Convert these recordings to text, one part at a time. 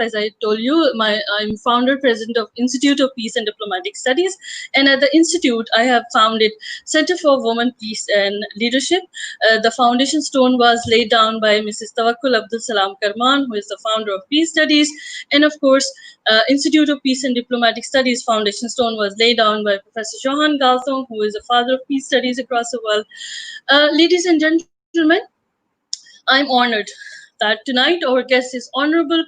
as I told you, I'm founder president of Institute of Peace and Diplomatic Studies, and at the institute I have founded Center for Women, Peace and Leadership. The foundation stone was laid down by Mrs. Tawakkul Abdul Salam Karman, who is the founder of Peace Studies, and of course, Institute of Peace and Diplomatic Studies foundation stone was laid down by Professor Johan Galtung, who is the father of peace studies across the world. Ladies and gentlemen, I'm honored that tonight our guest is Honorable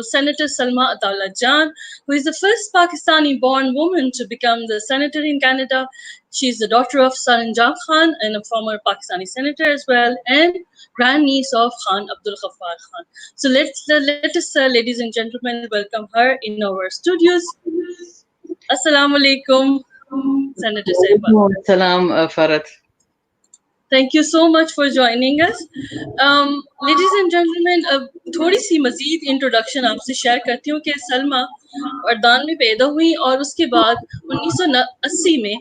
Senator Salma Ataullahjan, who is the first Pakistani-born woman to become the senator in Canada. She is the daughter of Saranjam Khan and a former Pakistani senator as well, and grandniece of Khan Abdul Ghaffar Khan. So let us, ladies and gentlemen, welcome her in our studios. Assalamu alaikum, Senator Saiba. Salam, Farhat. Thank you so much for joining us. Ladies and gentlemen, थोड़ी सी मज़ीद introduction आपसे share करती हूँ कि सलमा अर्दान में पैदा हुई और उसके बाद 1980 में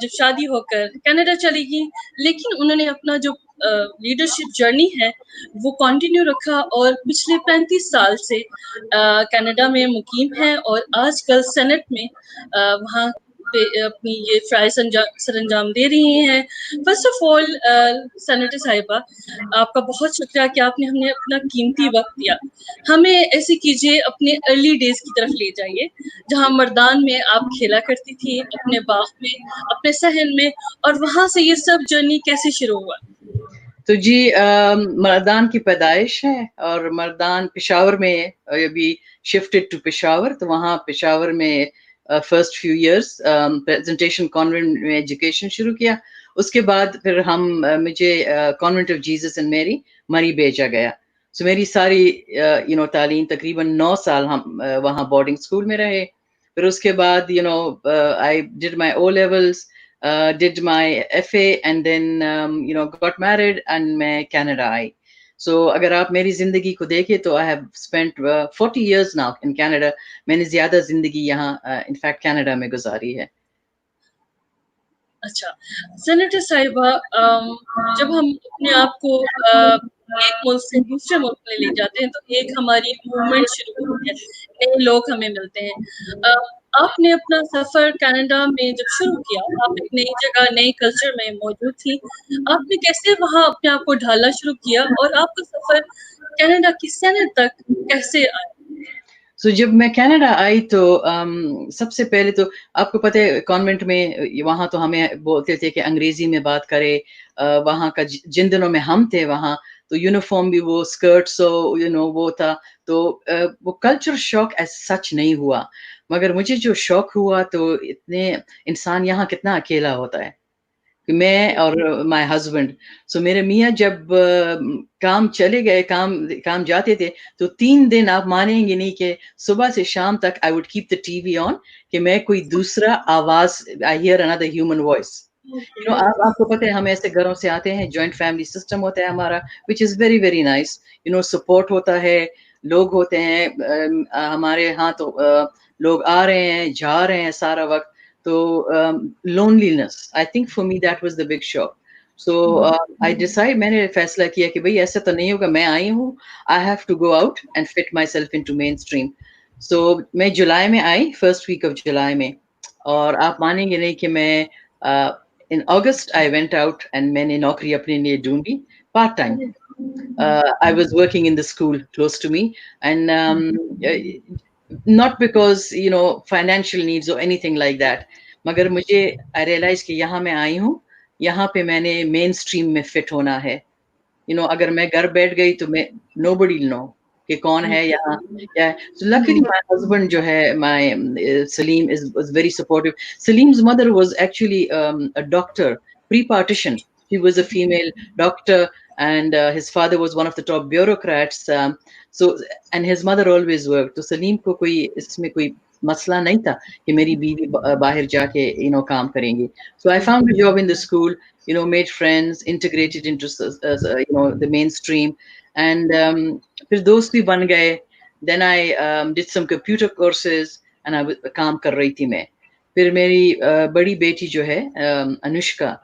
जब शादी होकर कनाडा चली गई, लेकिन उन्होंने अपना जो लीडरशिप जर्नी है वो कंटिन्यू रखा और पिछले 35 साल से कनाडा में मुकीम है और आजकल सेनेट में वहाँ अपनी ये फ़राइज़ सरंजाम दे रही हैं। फर्स्ट ऑफ ऑल सेनेटर साहिबा, आपका बहुत शुक्रिया कि आपने हमें अपना कीमती वक्त दिया। हमें ऐसे कीजिए, अपने अर्ली डेज की तरफ ले जाइए, जहाँ मर्दान में आप खेला करती थी, अपने बाग में, अपने सहन में, और वहाँ से ये सब जर्नी कैसे शुरू हुआ? तो जी मर्दान की पैदाइश है और मर्दान पेशावर में अभी शिफ्टेड टू पेशावर, तो वहाँ पेशावर में first few years presentation convent में एजुकेशन शुरू किया। उसके बाद फिर मुझे convent of Jesus and Mary Murree भेजा गया। सो मेरी सारी तालीम तकरीबन 9 साल हम वहाँ बोर्डिंग स्कूल में रहे। फिर उसके बाद I did my O levels, did my FA and then got married and मैं Canada आई। So अगर आप मेरी जिंदगी को देखें तो I have spent 40 years now in Canada। मैंने ज्यादा जिंदगी यहाँ इनफैक्ट कनाडा में गुजारी है। अच्छा सेनेटर साहिबा, जब हम अपने आप को एक मुल्क से दूसरे मुल्क में ले जाते हैं तो एक हमारी मूवमेंट शुरू होती है, नए लोग हमें मिलते हैं। आपने अपना सफर कनाडा में जब शुरू किया, आप एक नई जगह नए कल्चर में मौजूद थी, आपने कैसे वहाँ अपने आप को ढालना शुरू किया और आपका सफर कनाडा की सेनेट तक कैसे आया? So, जब मैं कनाडा आई तो सबसे पहले तो आपको पता है कॉन्वेंट में वहाँ तो हमें बोलते थे कि अंग्रेजी में बात करें। वहाँ का जिन दिनों में हम थे वहाँ तो यूनिफॉर्म भी वो स्कर्ट्स वो था, तो वो कल्चर शॉक एज सच नहीं हुआ। मगर मुझे जो शौक हुआ तो इतने इंसान यहाँ कितना अकेला होता है कि मैं और माय हस्बैंड। सो मेरे मियाँ जब काम चले गए, काम जाते थे तो 3 दिन आप मानेंगे नहीं कि सुबह से शाम तक I would keep the TV on कि मैं कोई दूसरा आवाज, I hear another human voice. आपको पता है हम ऐसे घरों से आते हैं, जॉइंट फैमिली सिस्टम होता है हमारा, which is very very nice. Support होता है, लोग होते हैं हमारे यहाँ तो लोग आ रहे हैं जा रहे हैं सारा वक्त। तो loneliness, I think for me that was the big shock. So मैंने फैसला किया कि भाई ऐसा तो नहीं होगा, मैं आई हूँ, I have to go out and fit myself into mainstream. So मैं जुलाई में आई, फर्स्ट वीक ऑफ जुलाई में, और आप मानेंगे नहीं कि मैं in August I went out and मैंने नौकरी अपने लिए ढूंढी part time. I was working in the school close to me and not because financial needs or anything like that, मगर मुझे I realized कि यहाँ मैं आई हूँ, यहाँ पे मैंने मेन स्ट्रीम में फिट होना है। अगर मैं घर बैठ गई तो मैं nobody will know कि कौन है यहाँ क्या है। So luckily my husband जो है, my Salim was very supportive. Salim's mother was actually a doctor pre-partition. She was a female doctor and his father was one of the top bureaucrats. So and his mother always worked. तो सलीम को कोई इसमें कोई मसला नहीं था कि मेरी बीवी बाहर जाके काम करेंगी। So I found a job in the school, made friends, integrated into the mainstream, and फिर दोस्त भी बन गए। Then I did some computer courses and I काम कर रही थी मैं। फिर मेरी बड़ी बेटी जो है Anushka,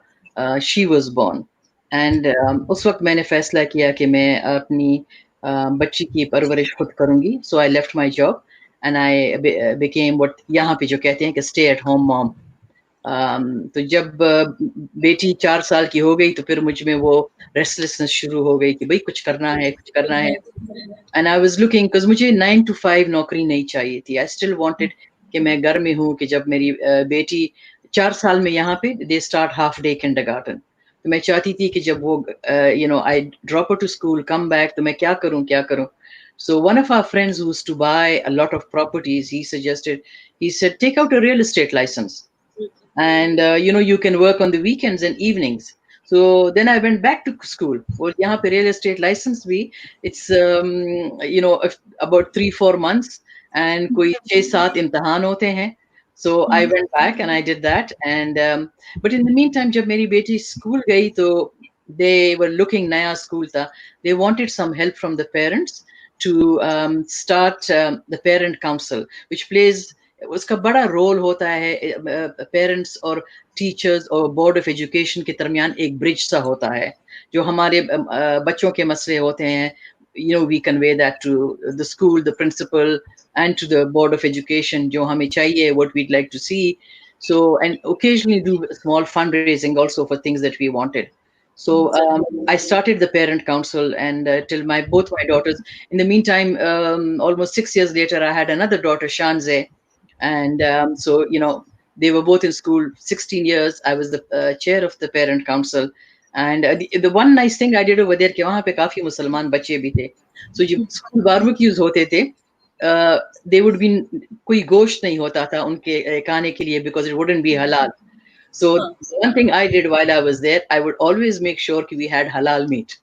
she was born and उस वक्त मैंने फैसला किया कि मैं अपनी बच्ची की परवरिश खुद करूँगी। So I left my job and I became what यहाँ पे जो कहते हैं कि स्टे एट होम मॉम। तो जब बेटी 4 साल की हो गई तो फिर मुझ में वो रेस्टलेसनेस शुरू हो गई कि भई कुछ करना है, कुछ करना है। And I was looking because मुझे 9 टू 5 नौकरी नहीं चाहिए थी। आई स्टिल वांटेड कि मैं घर में हूँ कि जब मेरी बेटी 4 साल में यहाँ पे they start half day kindergarten. तो मैं चाहती थी कि जब वो I drop her to school, come back तो मैं क्या करूँ, क्या करूँ? So one of our friends who used to buy a lot of properties, he said, take out a real estate license and you can work on the weekends and evenings. So then I went back to school. Well, यहाँ पे real estate license भी it's about 3-4 months and कोई 6-7 इम्तिहान होते हैं. So I went back and I did that and but in the meantime जब मेरी बेटी school गई तो they were looking नया school था. They wanted some help from the parents to start the parent council which plays उसका बड़ा role होता है पेरेंट्स और टीचर्स और बोर्ड ऑफ एजुकेशन के दरमियान एक ब्रिज सा होता है जो हमारे बच्चों के मसले होते हैं we convey that to the school, the principal and to the board of education जो हमें चाहिए, what we'd like to see. So and occasionally do small fundraising also for things that we wanted. So I started the parent council and till both my daughters. In the meantime, almost 6 years later, I had another daughter, Shanze, and so they were both in school 16 years. I was the chair of the parent council and the one nice thing I did over there कि वहाँ पे काफी मुसलमान बच्चे भी थे, so जब school barbecues होते थे they would be कोई गोश्त नहीं होता था उनके खाने के लिए because it wouldn't be halal. So one thing I did while I was there, I would always make sure we had halal meat.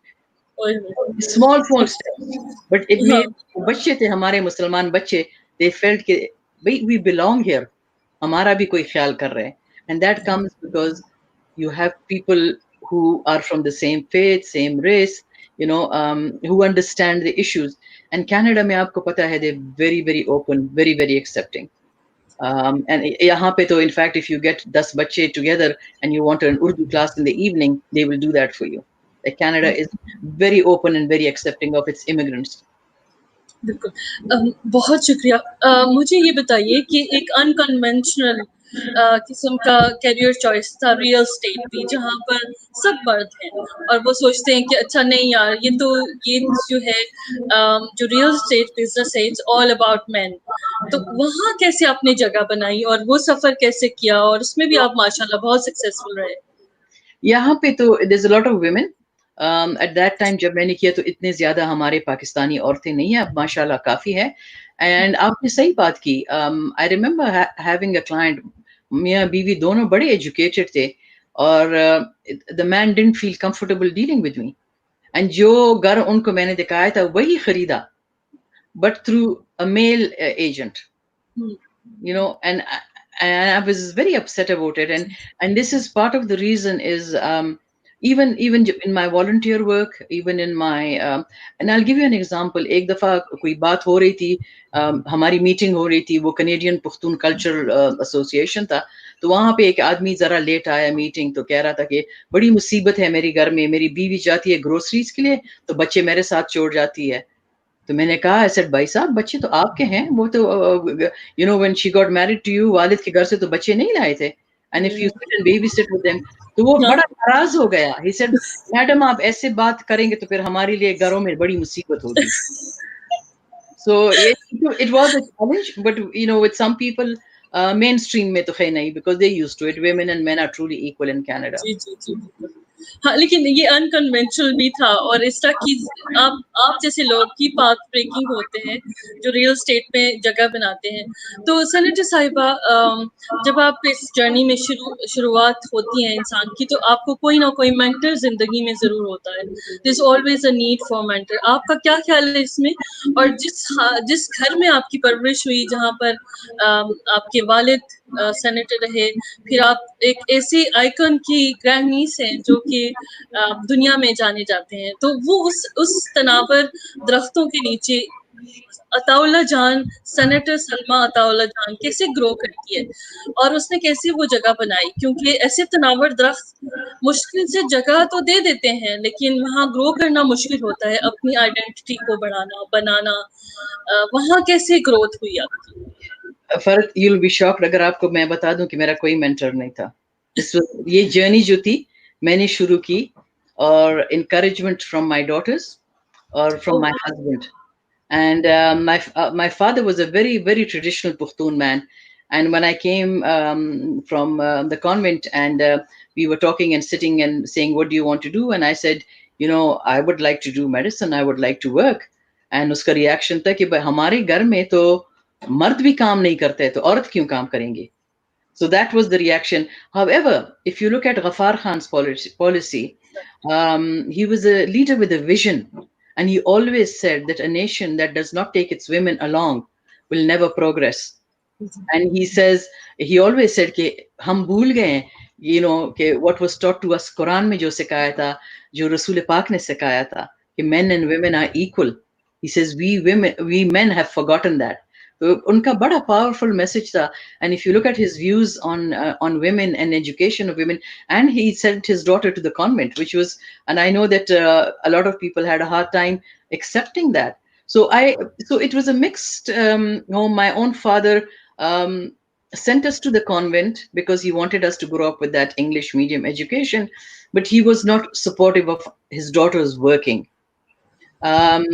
Small steps, but it made बच्चे थे हमारे मुसलमान बच्चे, they felt कि भाई we belong here, हमारा भी कोई ख्याल कर रहे हैं, and that comes because you have people who are from the same faith, same race, who understand the issues. And Canada में आपको पता है they're very very open, very very accepting. And यहाँ पे तो in fact if you get 10 बच्चे together and you want an Urdu class in the evening, they will do that for you. Canada is very open and very accepting of its immigrants. बिल्कुल, बहुत शुक्रिया। मुझे ये बताइए कि एक unconventional किस्म का करियर चॉइस था रियल एस्टेट भी, जहाँ पर सब मर्द हैं और वो सोचते हैं कि अच्छा नहीं यार, ये जो है जो रियल एस्टेट बिजनेस है इट्स ऑल अबाउट मैन। तो वहाँ कैसे आपने जगह बनाई और वो सफर कैसे किया, और उसमें भी आप माशाल्लाह बहुत सक्सेसफुल रहे? यहाँ पे तो there's a lot of women. At that time जब मैंने किया तो इतने ज्यादा हमारे पाकिस्तानी औरतें नहीं है, अब माशाल्लाह काफी है। एंड आपने सही बात की। I remember having a client, मियाँ बीवी दोनों बड़े एजुकेटेड थे और the man didn't feel comfortable dealing with me, and जो घर उनको मैंने दिखाया था वही खरीदा, but through a male agent, and I was very upset about it. And this is part of the reason is even in my volunteer work, even in my and I'll give you an example. एक दफा कोई बात हो रही थी, हमारी meeting हो रही थी, वो कनेडियन पुख्तून कल्चरल एसोसिएशन था, तो वहां पे एक आदमी जरा लेट आया मीटिंग, तो कह रहा था कि बड़ी मुसीबत है मेरे घर में, मेरी बीवी जाती है ग्रोसरीज के लिए तो बच्चे मेरे साथ छोड़ जाती है। तो मैंने कहा ऐसे भाई साहब बच्चे तो आपके हैं, वो तो when she got married to you वालिद के घर से तो बच्चे नहीं लाए थे, and if you sit and babysit with them, तो वो बड़ा नाराज हो गया। ही सेड मैडम आप ऐसे बात करेंगे तो फिर हमारे लिए घरों में बड़ी मुसीबत होगी। So it was a challenge, but with some people mainstream में तो है नहीं, because they used to it. Women and men are truly equal in Canada. जी जी जी बिल्कुल। हाँ, लेकिन ये अनकन्वेंशनल भी था, और इस तरह की आप जैसे लोग की पाथ ब्रेकिंग होते हैं जो रियल स्टेट में जगह बनाते हैं। तो सेनेटर साहिबा, जब आप इस जर्नी में शुरुआत होती है इंसान की, तो आपको कोई ना कोई मेंटर जिंदगी में जरूर होता है। There is always a need for mentor. आपका क्या ख्याल है इसमें? और जिस घर में आपकी परवरिश हुई, जहाँ पर आपके वालिद सेनेटर रहे, फिर आप एक ऐसी आइकन की ग्रैंडनीस हैं जो कि दुनिया में जाने जाते हैं, तो वो उस तनावर दरख्तों के नीचे अताउल्ला जान, सेनेटर सलमा अताउल्ला जान कैसे ग्रो करती है और उसने कैसे वो जगह बनाई, क्योंकि ऐसे तनावर दरख्त मुश्किल से जगह तो दे देते हैं लेकिन वहाँ ग्रो करना मुश्किल होता है, अपनी आइडेंटिटी को बढ़ाना बनाना। वहाँ कैसे ग्रोथ हुई आपकी? फर्क, you'll be shocked अगर आपको मैं बता दूं कि मेरा कोई मेंटर नहीं था। ये जर्नी जो थी मैंने शुरू की, और encouragement from my daughters or from my husband. And my father was a very, very traditional Pushtun man. And when I came from the convent, and we were talking and sitting and saying, "What do you want to do?" And I said, "You know, I would like to do medicine. I would like to work." And uska reaction था कि भाई हमारे घर में तो मर्द भी काम नहीं करते, तो औरत क्यों काम करेंगी? So that was the reaction. However, if you look at Ghaffar Khan's policy, he was a leader with a vision, and he always said that a nation that does not take its women along will never progress. And he always said कि हम भूल गए हैं, you know, कि what was taught to us Quran में जो सिखाया था, जो रसूल पाक ने सिखाया था कि men and women are equal. He says we men have forgotten that. तो उनका बड़ा powerful message था. And if you look at his views on women and education of women, and he sent his daughter to the convent, which was, and I know that a lot of people had a hard time accepting that. So it was a mixed home. My own father um, sent us to the convent because he wanted us to grow up with that English medium education, but he was not supportive of his daughters working. Um,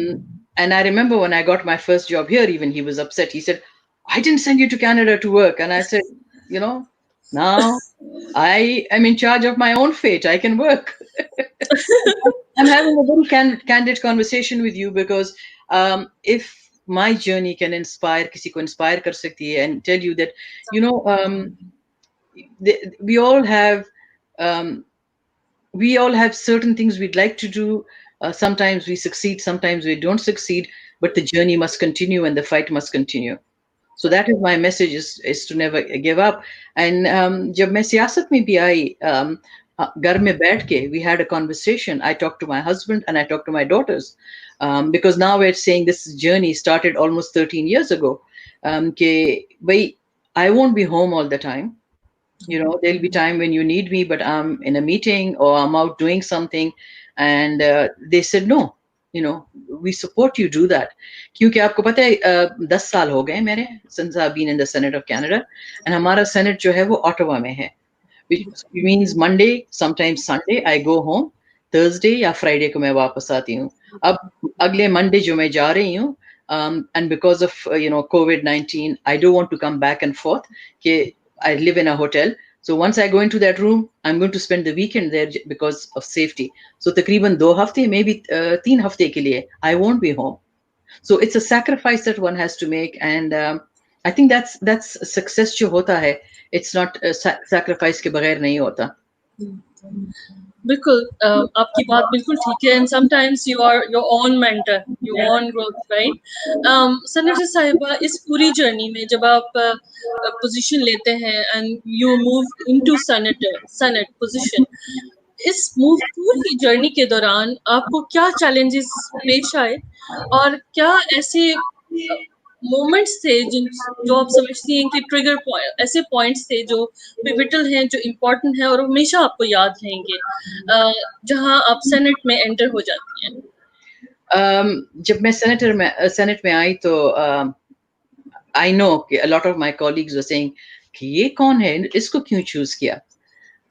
and I remember when I got my first job here, even he was upset. He said, "I didn't send you to Canada to work." And I said, "You know, now I am in charge of my own fate. I can work." I'm having a very candid conversation with you because if my journey can inspire, किसी को inspire कर सकती है, and tell you that, you know, we all have um, we all have certain things we'd like to do. Sometimes we succeed, sometimes we don't succeed, but the journey must continue and the fight must continue. So that is my message, is to never give up. And जब मैं सियासत में भी आई, घर में बैठ के, we had a conversation. I talked to my husband and I talked to my daughters, because now we're saying this journey started almost 13 years ago. कि भाई, I won't be home all the time. You know, there'll be time when you need me, but I'm in a meeting or I'm out doing something. And they said, "No, you know, we support you, do that." क्योंकि आपको पता है 10 साल हो गए मेरे since I've been in the Senate of Canada, and हमारा Senate जो है वो Ottawa में है, which means Monday, sometimes Sunday, I go home, Thursday या Friday को मैं वापस आती हूँ. अब अगले Monday जो मैं जा रही हूँ, and because of COVID-19, I don't want to come back and forth. कि I live in a hotel. So once I go into that room, I'm going to spend the weekend there because of safety. So तकरीबन 2 हफ्ते, maybe 3 हफ्ते के लिए, I won't be home. So it's a sacrifice that one has to make, and I think that's success जो होता है. It's not sacrifice के बगैर नहीं होता. बिल्कुल, आपकी बात बिल्कुल ठीक है, and sometimes you are your own mentor, your own growth, right? Senator साहिबा, इस पूरी जर्नी में जब आप पोजीशन लेते हैं and you move into senate position, इस मूव पूरी जर्नी के दौरान आपको क्या चैलेंजेस पेश आए और क्या ऐसे मोमेंट्स थे जो आप समझती हैं कि ट्रिगर पॉइंट, ऐसे पॉइंट्स थे जो पिवटल हैं, जो इम्पोर्टेंट हैं और हमेशा आपको याद रहेंगे जहां आप सेनेट में एंटर हो जाती हैं? जब मैं सेनेट में आई तो I know कि a lot of my colleagues were saying कि ये कौन है, इसको क्यों चूज किया.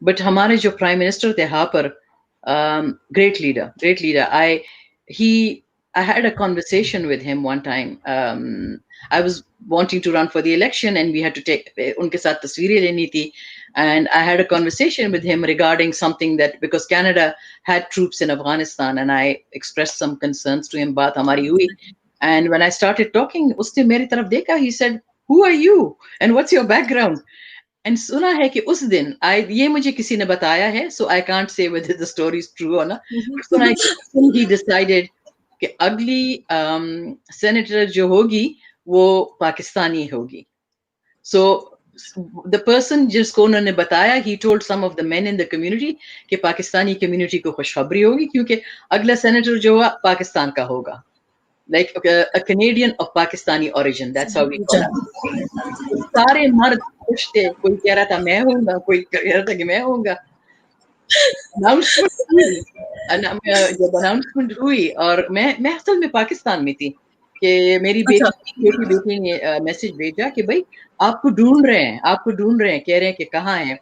But हमारे जो प्राइम मिनिस्टर थे hopper, great leader. I had a conversation with him one time. I was wanting to run for the election, and we had to take उनके साथ तस्वीरें लेनी थी, and I had a conversation with him regarding something that, because Canada had troops in Afghanistan, and I expressed some concerns to him. बात हमारी हुई, and when I started talking, उसने मेरी तरफ देखा. He said, "Who are you and what's your background?" And सुना है कि उस दिन ये मुझे किसी ने बताया है, so I can't say whether the story is true or not. सुना है कि उस दिन he decided कि अगली senator जो होगी वो पाकिस्तानी होगी. So the person जिसको उन्होंने बताया, he told some of the men in the community कि पाकिस्तानी community को खुशखबरी होगी क्योंकि अगला senator जो हुआ पाकिस्तान का होगा. like a Canadian of Pakistani origin. That's how we call her. सारे मर्द खुश थे, कोई कह रहा था मैं होऊंगा, कोई कह रहा था कि मैं होऊंगा। अनाउंसमेंट हुई, जब अनाउंसमेंट हुई और मैं असल में पाकिस्तान में थी कि मेरी अच्छा, छोटी बेटी ने मैसेज भेजा कि भाई आपको ढूंढ रहे हैं, आपको ढूंढ रहे हैं, कह रहे हैं कि कहाँ हैं।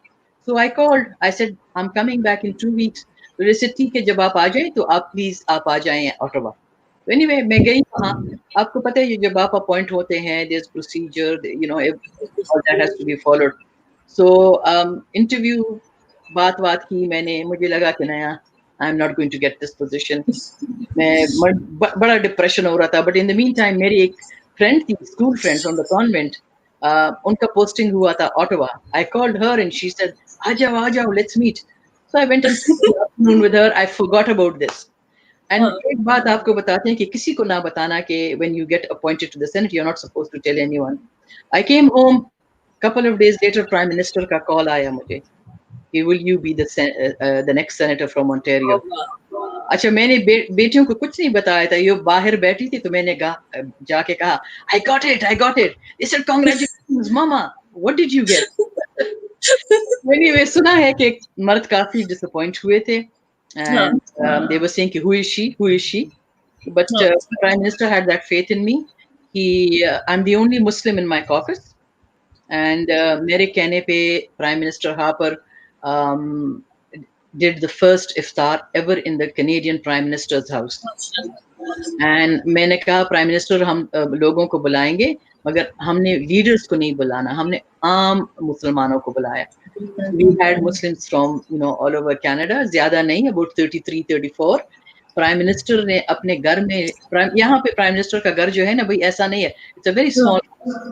So I called, I said I am coming back in 2 weeks। तो जैसे ठीक है, जब आप आ जाए तो आप प्लीज आप आ जाएं ऑटोवा। तो एनीवे मैं गई वहाँ। आपको पता है ये जब आप अपॉइंट होते हैं, there is procedure, you know, all that has to be followed. So interview, बात की मैंने, मुझे लगा कि नया I am not going to get this position. बड़ा डिप्रेशन हो रहा था। But in the mean time मेरी एक फ्रेंड थी, school friend from the convent, उनका पोस्टिंग हुआ था Ottawa. I called her and she said आ जाओ let's meet. So I went and spent the afternoon with her. I forgot about this. And हाँ, एक बात आपको बताते हैं कि किसी को ना बताना कि when you get appointed to the senate you are not supposed to tell anyone. I came home, couple of days later prime minister का कॉल आया मुझे कि will you be the next senator from Ontario। अच्छा मैंने बेटियों को कुछ नहीं बताया था, ये बाहर बैठी थी तो मैंने जाके कहा I got it। They said congratulations mama, what did you get? Anyway, सुना है कि मर्द काफी disappoint हुए थे हाँ, and they were saying कि who is she, but हाँ, prime minister had that faith in me। I'm the only Muslim in my caucus and मेरे कहने पे prime minister hopper um, did the first iftar ever in the Canadian Prime Minister's house। And मैंने कहा prime minister हम लोगों को बुलाएंगे मगर हमने लीडर्स को नहीं बुलाना, हमने आम मुसलमानों को बुलाया। We had Muslims from you know all over Canada, ज्यादा नहीं, अबाउट 33-34। प्राइम मिनिस्टर ने अपने घर में, यहाँ पे प्राइम मिनिस्टर का घर जो है ना भाई ऐसा नहीं है, it's a very small,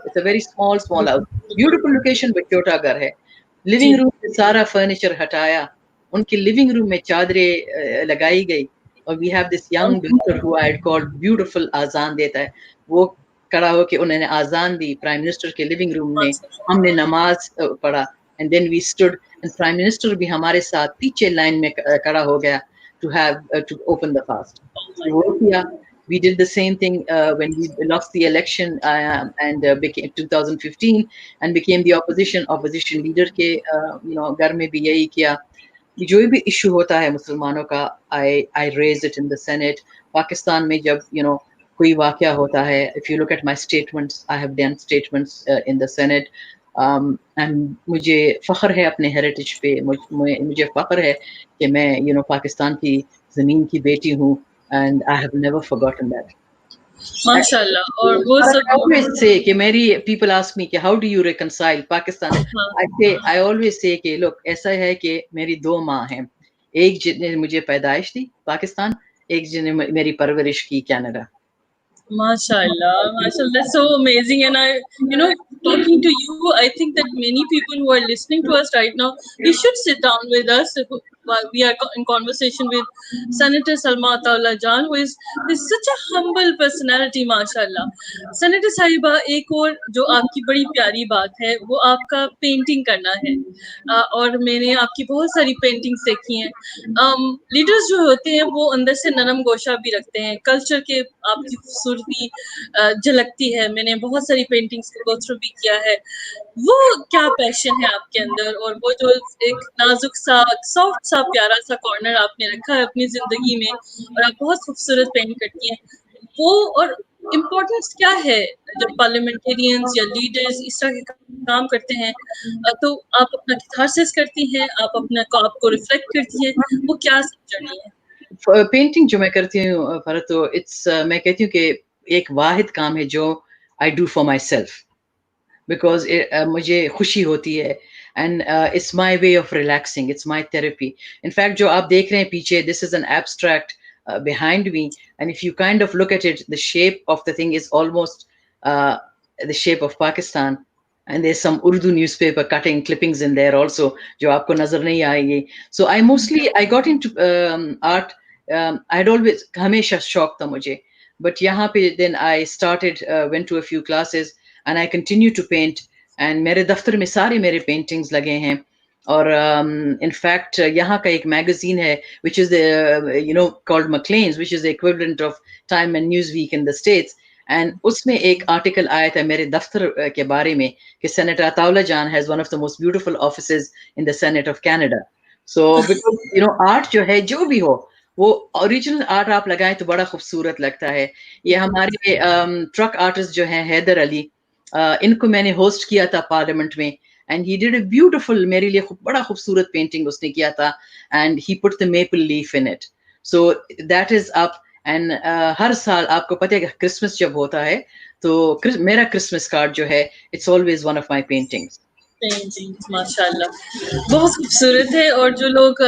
it's a very small house, beautiful location but छोटा घर है। लिविंग जी, रूम से सारा फर्नीचर हटाया, उनके लिविंग रूम में चादरें लगाई गई और we have this young daughter who I called beautiful, आजान देता है वो, खड़ा होके उन्होंने आजान दी प्राइम मिनिस्टर के लिविंग रूम में। हमने नमाज पढ़ा and then we stood and prime minister भी हमारे साथ पीछे लाइन में खड़ा हो गया to open the fast। तो वो किया। We did the same thing when we lost the election and became 2015 and became the opposition leader के घर में भी यही किया। जो भी इशू होता है मुसलमानों का, I raise it in the Senate। Pakistan में जब कोई वाकया होता है, if you look at my statements, I have done statements in the Senate। and मुझे फख्र है अपने हेरिटेज पे, मुझे फख्र है कि मैं पाकिस्तान की जमीन की बेटी हूँ and I have never forgotten that। माशाल्लाह। और वो I सब, always say कि मेरी people ask me कि how do you reconcile Pakistan। हाँ, I always say कि look ऐसा है कि मेरी दो माँ हैं, एक जिसने मुझे पैदाइश दी पाकिस्तान, एक जिसने मेरी परवरिश की Canada. mashallah, mashallah, that's so amazing. And I, talking to you, I think that many people who are listening to us right now, they should sit down with us. While we are in conversation with Senator Salma Ataullahjan, who is such a humble personality, mashallah. Senator Sahiba, एक और जो आपकी बड़ी प्यारी बात है वो आपका पेंटिंग करना है। और मैंने आपकी बहुत सारी पेंटिंग्स देखी हैं। लीडर्स जो होते हैं वो अंदर से नरम गोशा भी रखते हैं, कल्चर के आपकी खूबसूरती झलकती है। मैंने बहुत सारी पेंटिंग्स को गो थ्रू भी किया है। वो क्या पैशन है आपके अंदर, और वो जो एक नाजुक सा सॉफ्ट सा प्यारा सा कॉर्नर आपने रखा है अपनी जिंदगी में, और आप बहुत खूबसूरत पेंट करती हैं वो। और इम्पोर्टेंस क्या है जब पार्लियामेंटेरियंस या लीडर्स इस तरह के काम करते हैं, तो आप अपना कैथारसिस करती हैं, आप अपने को आपको रिफ्लेक्ट करती हैं, वो क्या सब जर्नी है? पेंटिंग जो मैं करती हूँ फरत, तो मैं कहती हूँ कि एक वाहिद काम है जो I do for my self, because मुझे खुशी होती है and it's my way of relaxing, it's my therapy. In fact जो आप देख रहे हैं पीछे, this is an abstract behind me, and if you kind of look at it, the shape of the thing is almost the shape of Pakistan, and there's some Urdu newspaper cutting clippings in there also जो आपको नजर नहीं आएगी। So I got into art। I had always, हमेशा शौक था मुझे, but यहाँ पे then I started went to a few classes and I continue to paint, and मेरे दफ्तर में सारे मेरे paintings लगे हैं। और इनफैक्ट यहाँ का एक मैगजीन है which is the called Maclean's, which is the equivalent of Time and Newsweek in the States. And उसमें एक आर्टिकल आया था मेरे दफ्तर के बारे में कि Senator Ataullahjan has one of the most beautiful offices in the Senate of Canada. So because art जो है जो भी हो वो ओरिजिनल आर्ट आप लगाएं तो बड़ा खूबसूरत लगता है. ये हमारे ट्रक आर्टिस्ट जो हैं हैदर अली, इनको मैंने होस्ट किया था पार्लियामेंट में, and he did a beautiful, मेरे लिए बड़ा खूबसूरत पेंटिंग उसने किया था, and he put the maple leaf in it. So that is up. And हर साल आपको पता है कि क्रिसमस जब होता है तो मेरा क्रिसमस कार्ड जो है it's always one of my paintings. Paintings माशाल्लाह बहुत खूबसूरत है. और जो लोग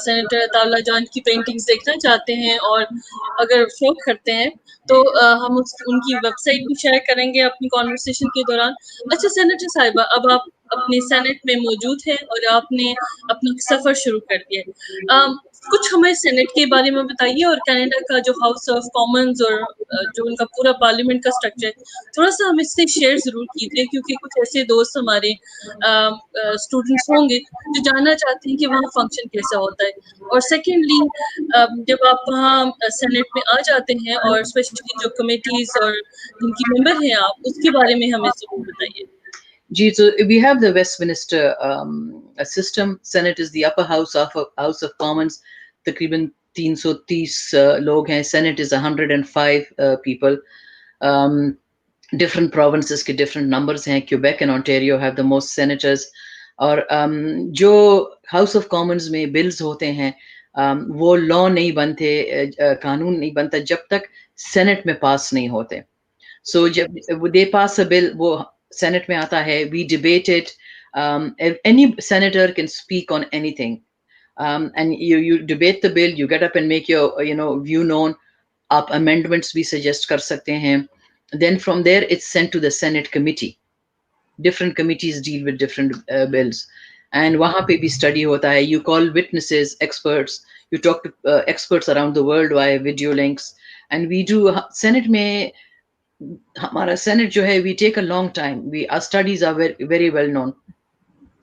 सेनेटर अताउल्लाहजान की पेंटिंग्स देखना चाहते हैं और अगर शौक करते हैं तो हम उनकी वेबसाइट भी शेयर करेंगे अपनी कॉन्वर्सेशन के दौरान. अच्छा सेनेटर साहिबा, अब आप अपने सेनेट में मौजूद हैं और आपने अपना सफर शुरू कर दिया है. कुछ हमें सेनेट के बारे में बताइए और कनाडा का जो हाउस ऑफ कॉमन्स और जो उनका पूरा पार्लियामेंट का स्ट्रक्चर है थोड़ा सा हम इससे शेयर जरूर कीजिए, क्योंकि कुछ ऐसे दोस्त हमारे स्टूडेंट्स होंगे जो जानना चाहते हैं कि वहाँ फंक्शन कैसा होता है. और सेकेंडली जब आप वहाँ सेनेट में आ जाते हैं और स्पेशली जो कमेटीज और जिनकी मेंबर हैं आप, उसके बारे में हमें जरूर बताइए. So we have the Westminster a system. Senate is the upper house of Commons. तकरीबन 330 लोग हैं. Senate is 105 people. Different provinces के different numbers हैं. Quebec and Ontario have the most senators. और जो House of Commons में bills होते हैं वो law नहीं बनते, कानून नहीं बनता जब तक Senate में pass नहीं होते. So जब they pass a bill, वो Senate में आता है, we debate it. Any senator can speak on anything, and you debate the bill. You get up and make your view known. आप amendments भी suggest कर सकते हैं. Then from there it's sent to the Senate committee. Different committees deal with different bills, and वहाँ पे भी study होता है. You call witnesses, experts. You talk to experts around the world via video links, and we do Senate में. हमारा Senate जो है, we take a long time. Our studies are very, very well known.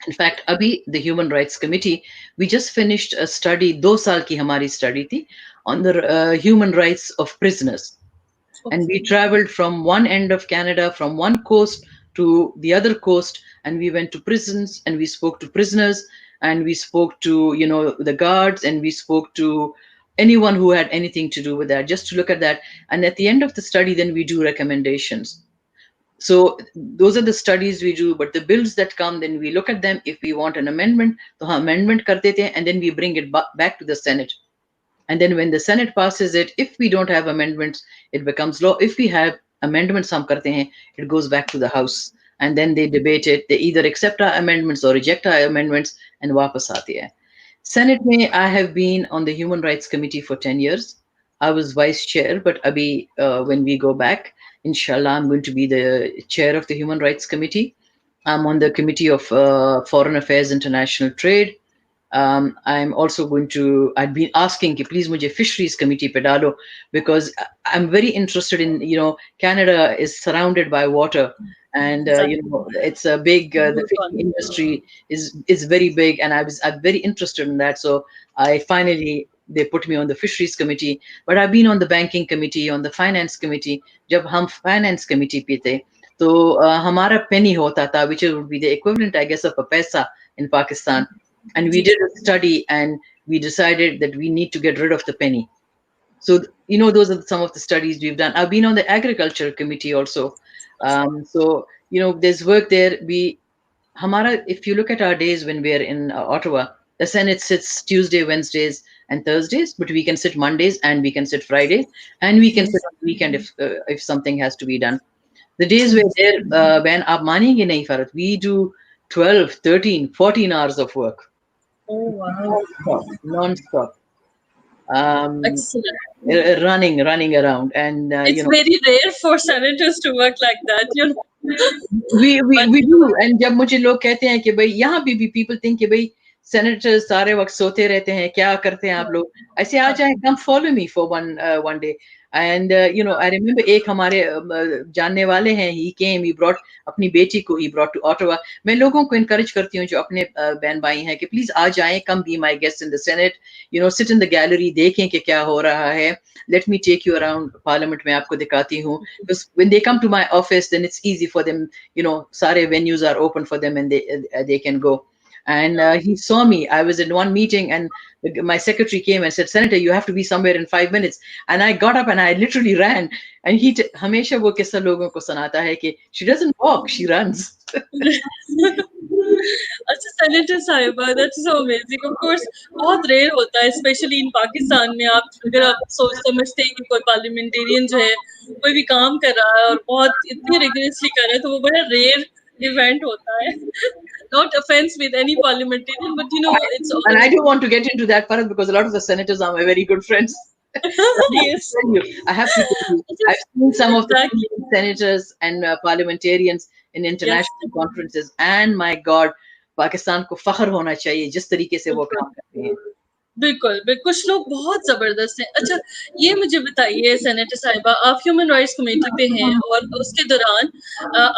In fact, अभी the Human Rights Committee, we just finished a study, 2 साल की हमारी study थी on the human rights of prisoners. And we traveled from one end of Canada, from one coast to the other coast, and we went to prisons and we spoke to prisoners and we spoke to the guards and we spoke to anyone who had anything to do with that, just to look at that. And at the end of the study, then we do recommendations. So those are the studies we do. But the bills that come, then we look at them. If we want an amendment, तो हाँ amendment कर देते हैं, and then we bring it back to the Senate. And then when the Senate passes it, if we don't have amendments, it becomes law. If we have amendments, हम करते हैं, it goes back to the House. And then they debate it. They either accept our amendments or reject our amendments, and वापस आती है. Senate में, I have been on the Human Rights Committee for 10 years. I was vice chair, but abhi, when we go back, inshallah, I'm going to be the chair of the Human Rights Committee. I'm on the Committee of Foreign Affairs, International Trade. I'm also going to, I'd been asking कि please मुझे fisheries committee पे डालो, because I'm very interested in, Canada is surrounded by water, and it's a big, the fishing industry is very big, and I'm very interested in that. So they put me on the fisheries committee, but I've been on the banking committee, on the finance committee. जब हम finance committee पे थे तो हमारा penny होता था, which would be the equivalent, I guess, of a paisa in Pakistan. And we did a study and we decided that we need to get rid of the penny. So, those are some of the studies we've done. I've been on the agriculture committee also. So, there's work there. If you look at our days when we're in Ottawa, the Senate sits Tuesday, Wednesdays, and Thursdays, but we can sit Mondays and we can sit Fridays, and we can sit on the weekend if something has to be done. The days we're there, when aap manenge nahi Farhat, we do 12, 13, 14 hours of work. Oh wow! Non-stop. Excellent. Running around, and it's very rare for senators to work like that, we do. And जब मुझे लोग कहते हैं कि भाई यहाँ भी people think कि भाई senators सारे वक्त सोते रहते हैं, क्या करते हैं आप लोग? I say आ जाएं, come follow me for one day. And I remember एक हमारे जानने वाले हैं, he came, he brought अपनी बेटी को, he brought to Ottawa. मैं लोगों को encourage करती हूँ जो अपने बहन भाई हैं कि please आ जाएं, come be my guest in the Senate, sit in the gallery, देखें कि क्या हो रहा है. Let me take you around Parliament, मैं आपको दिखाती हूँ. Because when they come to my office, then it's easy for them, सारे venues are open for them and they can go. And he saw me. I was in one meeting and my secretary came and said, Senator, you have to be somewhere in 5 minutes. And I got up and I literally ran. And he हमेशा वो किस्सा लोगों को सुनाता है कि she doesn't walk, she runs. अच्छा senator साहिबा, that's so amazing. Of course बहुत रेयर होता है स्पेशली इन पाकिस्तान में. आप अगर आप सोच समझते हैं कि कोई पार्लियामेंटेरियन जो है कोई भी काम कर रहा है और बहुत इतनी रिगरसली कर रहा है, तो वो बड़ा रेयर इवेंट होता है. Not offense with any parliamentarian, but it's And I always. don't want to get into that part because a lot of the senators are my very good friends. Yes. I have to tell you, अच्छा, I've seen some of the exactly. senators and parliamentarians in Yes. international conferences, and my God, Pakistan को फख्र होना चाहिए जिस तरीके से वो बिल्कुल काम करते हैं. बिल्कुल कुछ लोग बहुत जबरदस्त हैं. अच्छा, ये मुझे बताइए सेनेटर साहिबा, आप ह्यूमन राइट्स कमेटी पे हैं और उसके दौरान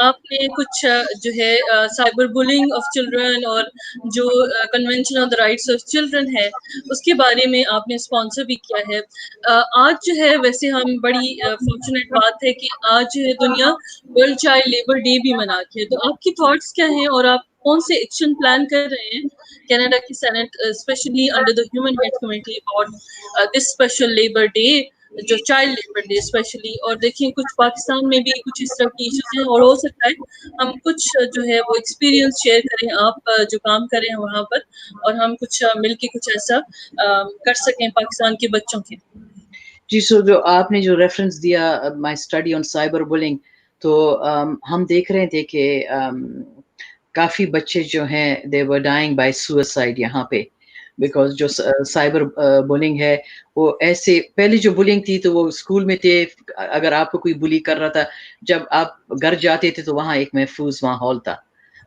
आपने कुछ जो है साइबर बुलिंग ऑफ चिल्ड्रन और जो convention on the rights of children है उसके बारे में आपने स्पॉन्सर भी किया है. आज जो है वैसे हम बड़ी फॉर्चुनेट बात है कि आज जो है दुनिया वर्ल्ड चाइल्ड लेबर डे भी मनाती है. तो आपकी थॉट्स क्या हैं और आप कौन से एक्शन प्लान कर रहे हैं कनाडा की senate specially under the human rights committee about this special labour day, जो चाइल्ड लेबर डे स्पेशली. और देखिए कुछ पाकिस्तान में भी कुछ इस तरह की इश्यूज हैं और हो सकता है हम कुछ जो है वो एक्सपीरियंस शेयर करें, आप जो काम करें हैं वहाँ पर, और हम कुछ मिलके कुछ ऐसा कर सकें पाकिस्तान के बच्चों के. जी, सो जो आपने जो रेफरेंस दिया, my study on cyber bullying, तो हम देख रहे थे कि काफ़ी बच्चे जो हैं दे वर डाइंग बाय सुसाइड यहाँ पे, बिकॉज़ जो साइबर बुलिंग है वो ऐसे, पहले जो बुलिंग थी तो वो स्कूल में थे, अगर आपको कोई बुली कर रहा था, जब आप घर जाते थे तो वहाँ एक महफूज माहौल था.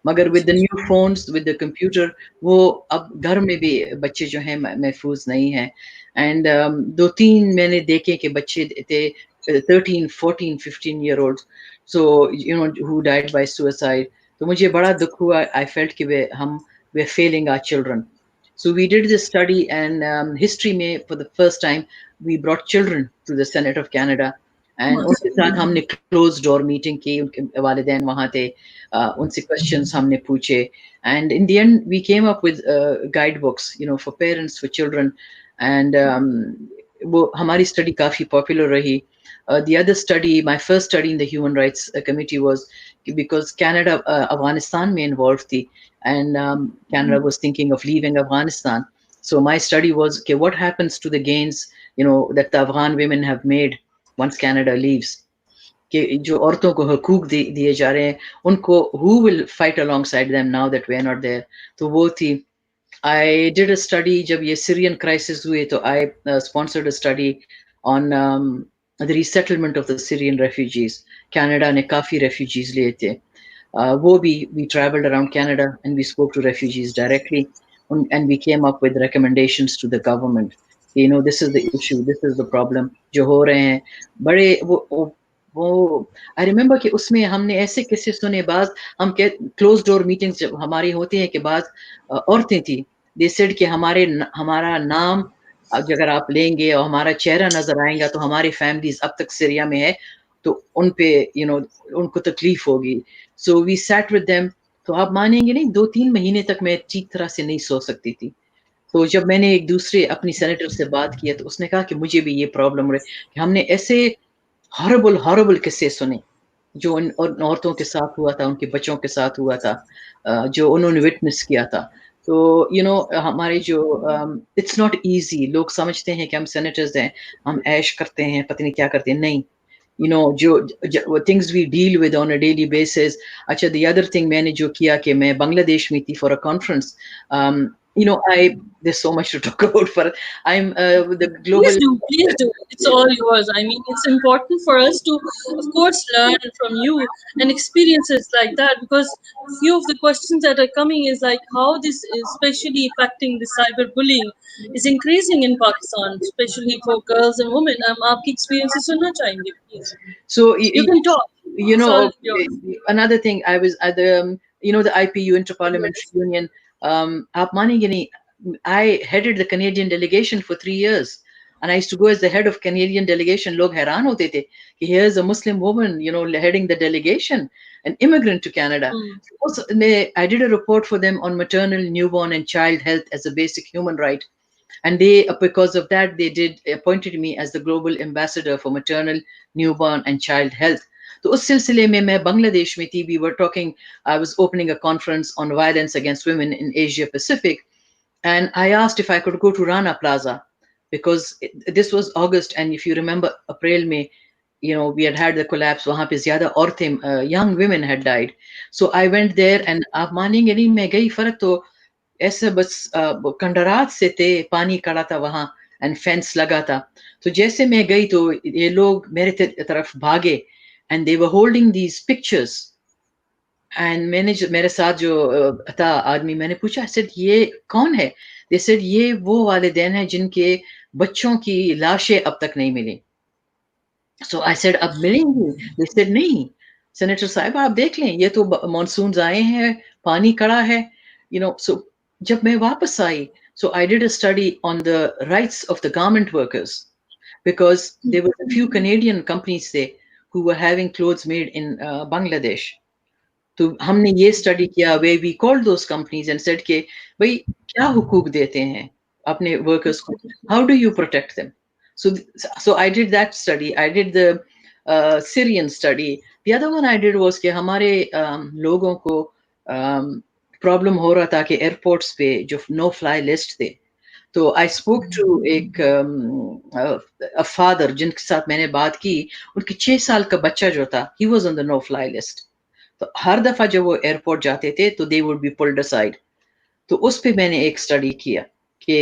मगर with the new phones, with the computer, वो अब घर में भी बच्चे जो हैं महफूज नहीं हैं. एंड 2-3 मैंने देखे कि बच्चे थे 13, 14, 15 year olds, so who died by suicide. तो मुझे बड़ा दुख हुआ. I felt कि we're failing our children. So we did this study, and history में for the first time we brought children to the Senate of Canada, and उनके साथ हमने closed door meeting की. उनके वालिदैन वहाँ थे, उनसे questions हमने पूछे, and in the end we came up with guidebooks, for parents, for children, and वो हमारी study काफ़ी popular रही. The other study, my first study in the Human Rights Committee was because Canada, Afghanistan में involved थी, and Canada was thinking of leaving Afghanistan. So my study was, okay, what happens to the gains, that the Afghan women have made once Canada leaves? कि जो औरतों को हकूक दिए जा रहे हैं, उनको who will fight alongside them now that we are not there? तो वो थी. I did a study जब ये Syrian crisis हुए, तो I sponsored a study on the resettlement of the Syrian refugees. Canada ने काफ़ी refugees लिए थे. वो भी, we traveled around Canada and we spoke to refugees directly, and we came up with recommendations to the government. This is the issue, this is the problem जो हो रहे हैं. बड़े वो I remember कि उसमें हमने ऐसे किस्से सुने. बाज हम क्लोज डोर मीटिंग्स जब हमारी होती हैं कि बाज औरतें थी, दे सेड कि हमारा नाम अगर आप लेंगे और हमारा चेहरा नजर आएगा तो हमारी फैमिलीज अब तक सीरिया में है, तो उन पे उनको तकलीफ होगी. So we sat with them. तो आप मानेंगे नहीं, 2-3 महीने तक मैं ठीक तरह से नहीं सो सकती थी. तो जब मैंने एक दूसरे अपनी सेनेटर से बात किया तो उसने कहा कि मुझे भी ये प्रॉब्लम रही कि हमने ऐसे हॉरिबल किस्से सुने जो उन औरतों के साथ हुआ था, उनके बच्चों के साथ हुआ था, जो उन्होंने विटनेस किया था. तो हमारे जो इट्स नॉट ईजी. लोग समझते हैं कि हम सेनेटर्स हैं, हम ऐश करते हैं, पता नहीं क्या करते हैं. नहीं, जो things we deal with on a daily basis. अच्छा, द अदर थिंग मैंने जो किया कि मैं बांग्लादेश में थी for a conference. there's so much to talk about. For I'm the global. Please do. It's all yours. I mean, it's important for us to, of course, learn from you and experiences like that, because few of the questions that are coming is like how this is especially affecting the cyberbullying is increasing in Pakistan, especially for girls and women. आपकी experiences सुनना चाहेंगे, please. So You can talk. It's all yours. another thing, I was at the the IPU, Inter-Parliamentary Yes. Union. आप मानेंगे नहीं, I headed the Canadian delegation for 3 years, and I used to go as the head of Canadian delegation. लोग हैरान होते थे कि here's a Muslim woman, heading the delegation, an immigrant to Canada. Mm. Also, I did a report for them on maternal, newborn, and child health as a basic human right. And because of that, they did appointed me as the global ambassador for maternal, newborn, and child health. तो उस सिलसिले में मैं बांग्लादेश में थी. We were talking. I was opening a conference on violence against women in Asia Pacific, and I asked if I could go to Rana Plaza because this was August, and if you remember, April, May, we had the collapse. वहाँ पे ज़्यादा औरतें, young women had died. So I went there, and आप मानेंगे नहीं, मैं गई. फर्क तो ऐसे बस कंडरात से थे, पानी खड़ा था वहां, एंड फेंस लगा था. तो जैसे मैं गई तो ये लोग मेरे तरफ भागे, and they were holding these pictures. And मेरे साथ जो था आदमी, मैंने पूछा, सेड ये कौन है? दे सेड ये वो वालिदैन हैं जिनके बच्चों की लाशें अब तक नहीं मिली. सो आई सेड अब मिलेंगी? दे सेड नहीं सेनेटर साहब, आप देख लें, ये तो मानसून आए हैं, पानी खड़ा है. सो जब मैं वापस आई, so I did a study on the rights of the garment workers, because there were a few Canadian companies there who were having clothes made in Bangladesh. तो हमने ये स्टडी किया, way we called those companies and said के भाई क्या हुकूक देते हैं अपने वर्कर्स को, how do you protect them. so I did that study. I did the Syrian study. The other one I did was कि हमारे लोगों को प्रॉब्लम हो रहा था कि एयरपोर्ट्स पे जो नो फ्लाई लिस्ट थे. तो आई स्पोक टू एक फादर जिनके साथ मैंने बात की. उनके 6 साल का बच्चा जो था, he was on the no fly list. तो हर दफा जब वो एयरपोर्ट जाते थे तो they would be pulled aside. तो उस पे मैंने एक स्टडी किया कि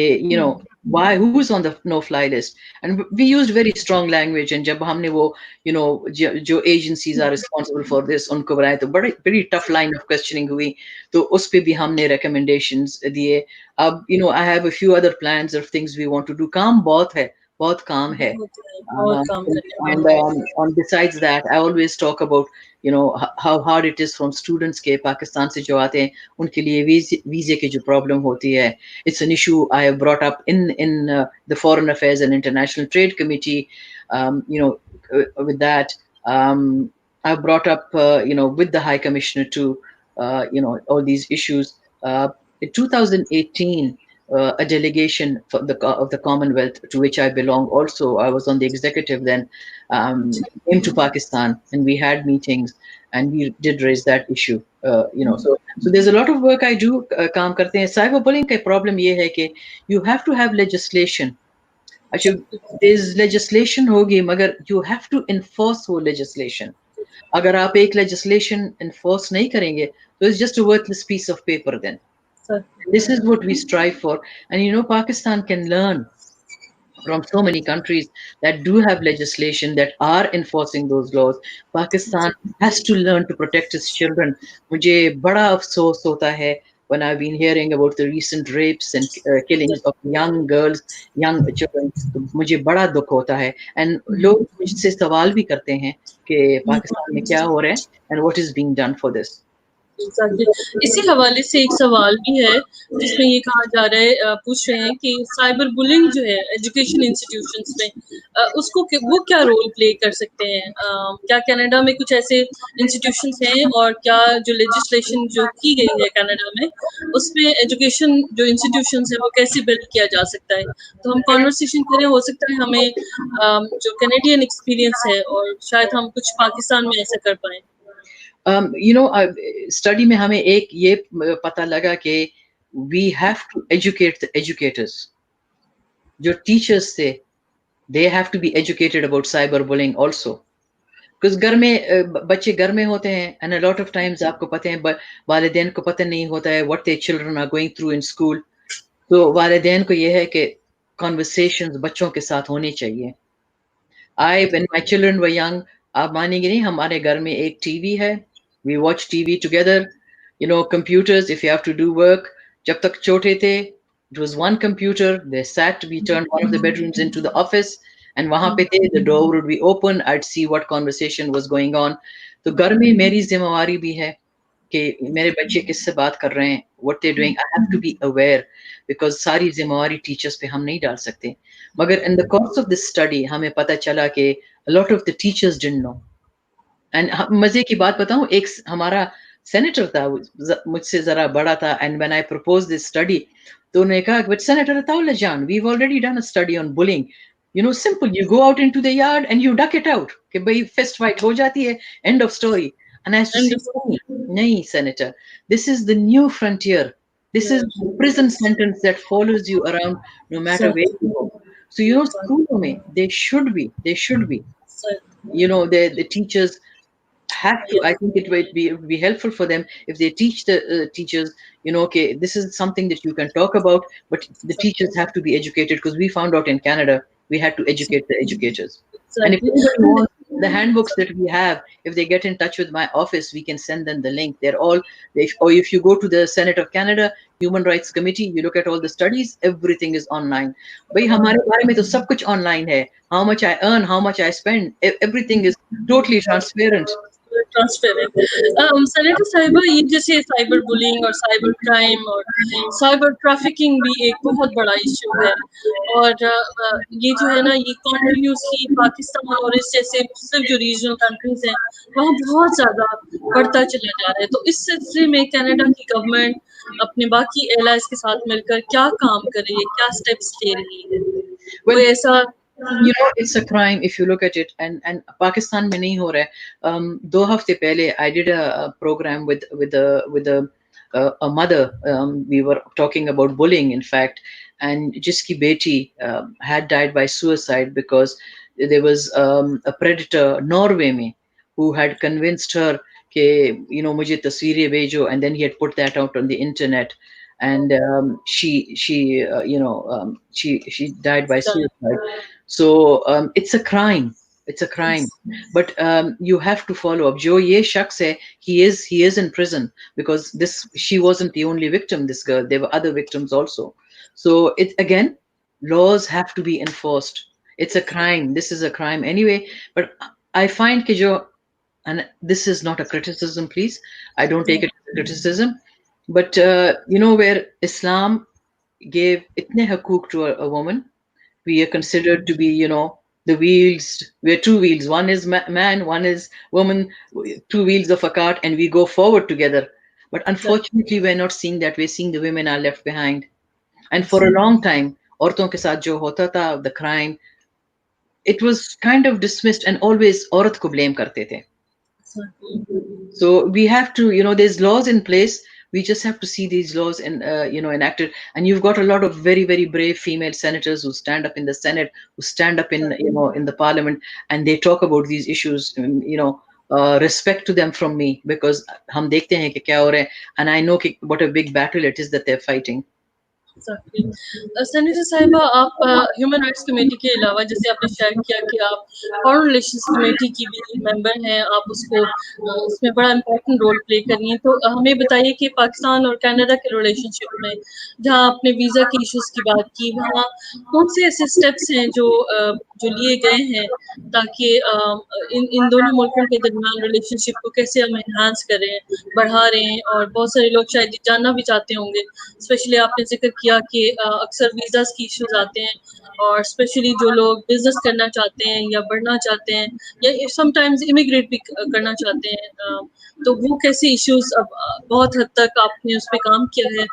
why, who is on the no fly list, and we used very strong language. and जब हमने वो जो agencies are responsible for this उनको बनाए, तो बड़ी tough line of questioning हुई. तो उस पे भी हमने recommendations दिए. अब I have a few other plans of things we want to do. काम बहुत काम है. बहुत काम करने And वाला है. on besides that, I always talk about how hard it is from students के पाकिस्तान से जो आते हैं, उनके लिए वीजे की जो प्रॉब्लम होती है. It's an issue I have brought up in the Foreign Affairs and International Trade Committee. With that, I brought up with the High Commissioner to all these issues. In 2018, a delegation of the Commonwealth to which I belong, also I was on the executive then, came to Pakistan, and we had meetings, and we did raise that issue. So there's a lot of work I do. काम करते हैं. Cyberbullying का problem ये है कि you have to have legislation. अच्छा, there's legislation होगी, मगर you have to enforce वो legislation. अगर आप एक legislation enforce नहीं करेंगे, तो it's just a worthless piece of paper then. This is what we strive for. And Pakistan can learn from so many countries that do have legislation that are enforcing those laws. Pakistan has to learn to protect its children. मुझे बड़ा अफसोस होता है when I've been hearing about the recent rapes and killings of young girls, young children. तो मुझे बड़ा दुख होता है. And लोग मुझसे सवाल भी करते हैं कि पाकिस्तान में क्या हो रहा है and what is being done for this. Exactly. इसी हवाले से एक सवाल भी है जिसमें ये कहा जा रहा है, पूछ रहे हैं कि साइबर बुलिंग जो है एजुकेशन इंस्टीट्यूशंस में, उसको वो क्या रोल प्ले कर सकते हैं? क्या कनाडा में कुछ ऐसे इंस्टीट्यूशंस हैं, और क्या जो लेजिस्लेशन जो की गई है कनाडा में उसमें एजुकेशन जो इंस्टीट्यूशंस है वो कैसे बिल्ड किया जा सकता है? तो हम कॉन्वर्सेशन करें, हो सकता है हमें जो कैनेडियन एक्सपीरियंस है और शायद हम कुछ पाकिस्तान में ऐसा कर पाए. स्टडी में हमें एक ये पता लगा कि we have to educate the educators. जो teachers थे, they have to be educated about cyberbullying also. Because घर में बच्चे घर में होते हैं, and a lot of times आपको पता है वालिदैन को पता नहीं होता है what their children are going through in school. तो वालिदैन को ये है कि कॉन्वर्सेशंस बच्चों के साथ होनी चाहिए। when my children were young, आप मानेंगे नहीं, हमारे घर में एक टीवी है, we watch TV together, computers, if you have to do work, जब तक छोटे थे, it was one computer, we turned one of the bedrooms into the office, and वहाँ पे थे, the door would be open, I'd see what conversation was going on. तो घर में मेरी जिम्मेवारी भी है कि मेरे बच्चे किससे बात कर रहे हैं, what they're doing, I have to be aware, because सारी जिम्मेवारी टीचर्स पे हम नहीं डाल सकते। मगर in the course of this study हमें पता चला कि a lot of the teachers didn't know, and मजे की बात बताऊं, एक हमारा सेनेटर था, मुझसे जरा बड़ा था, and when I proposed this study, तो उन्होंने कहा, but Senator Ataullahjan, we've already done a study on bullying, simple, you go out into the yard and you duck it out, कि भाई fist fight हो जाती है, end of story. And I used to And say, nahi, Senator, this is the new frontier, this is yeah, the prison sentence that follows you around no matter where exactly, you go. So exactly, school में they should be, exactly. the teachers have to, Yes, I think it would be helpful for them if they teach the teachers, okay, this is something that you can talk about, but the exactly, teachers have to be educated, because we found out in Canada we had to educate the educators. And if exactly. anybody And wants the handbooks that we have, if they get in touch with my office, we can send them the link. They're all, or if you go to the Senate of Canada Human Rights Committee, you look at all the studies, everything is online. भाई हमारे बारे में तो सब कुछ online है. How much I earn, how much I spend, everything is totally transparent. Transparent. Senator साहिबा, ये जैसे साइबर बुलिंग और साइबर क्राइम और साइबर ट्रैफिकिंग भी एक बहुत बड़ा इशू है, और ये जो है ना, ये कॉन्टिन्यूसली पाकिस्तान और इस जैसे सिर्फ जो रीजनल कंट्रीज हैं वहाँ बहुत ज़्यादा बढ़ता चला जा रहा है। तो इस सिलसिले में कनाडा की गवर्नमेंट अपने बाकी एलाइज के साथ मिलकर क्या काम कर रही है, क्या स्टेप्स ले रही है, Well, कोई ऐसा? it's a crime if you look at it, and Pakistan में नहीं हो रहा है. 2 हफ्ते पहले I did a program with a mother. We were talking about bullying, in fact, and जिसकी बेटी had died by suicide because there was a predator Norway में who had convinced her कि मुझे तस्वीरें भेजो, and then he had put that out on the internet, and she died by suicide. So it's a crime. It's a crime. But you have to follow up. Jo ye shakhs hai, he is in prison, because this she wasn't the only victim, this girl. There were other victims also. So it again, laws have to be enforced. It's a crime. This is a crime anyway. But I find कि जो, and this is not a criticism, please. I don't take it as a criticism. But where Islam gave itne hukuk to a woman, we are considered to be, the wheels. We're two wheels. One is man, one is woman, two wheels of a cart, and we go forward together. But unfortunately, we're not seeing that. We're seeing the women are left behind. And for a long time, औरतों के साथ जो होता था, the crime, it was kind of dismissed, and always औरत को blame करते थे. So we have to, there's laws in place. We just have to see these laws enacted. And you've got a lot of very, very brave female senators who stand up in the Senate, who stand up in the Parliament, and they talk about these issues. Respect to them from me, because हम देखते हैं कि क्या हो रहा है, and I know what a big battle it is that they're fighting. Senator साहिबा, आप ह्यूमन राइट्स कमेटी के अलावा, जैसे आपने शेयर किया कि आप फॉरेन रिलेशंस कमेटी की भी मेंबर हैं, आप उसको उसमें बड़ा इम्पोर्टेंट रोल प्ले कर रही हैं, तो हमें बताइए कि पाकिस्तान और कनाडा के रिलेशनशिप में, जहां आपने वीज़ा के इश्यूज की बात की, वहाँ कौन से ऐसे स्टेप्स हैं जो लिए गए हैं ताकि इन दोनों मुल्कों के दरमियान रिलेशनशिप को कैसे हम एनहांस करें, बढ़ा रहे हैं? और बहुत सारे लोग शायद ये जानना भी चाहते होंगे, स्पेशली आपने जिक्र किया कि अक्सर वीज़ाज़ की इश्यूज आते हैं, और स्पेशली जो लोग बिजनेस करना चाहते हैं या बढ़ना चाहते हैं या समटाइम्स इमिग्रेट भी करना चाहते हैं, तो वो कैसे इश्यूज अब बहुत हद तक आपने उस पर काम किया है,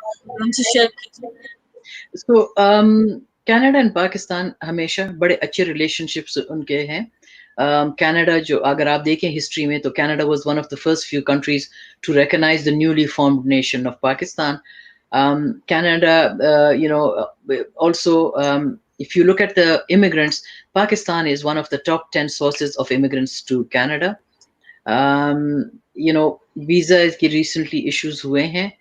हमसे शेयर कीजिए। So कनाडा एंड पाकिस्तान हमेशा बड़े अच्छे रिलेशनशिप्स उनके हैं. कनाडा जो अगर आप देखें हिस्ट्री में, तो Canada was one of the first few countries to recognise the newly formed nation of Pakistan. Canada, also, if you look at the immigrants, Pakistan is one of the top 10 sources of immigrants to Canada. Visa की recently issues हुए हैं.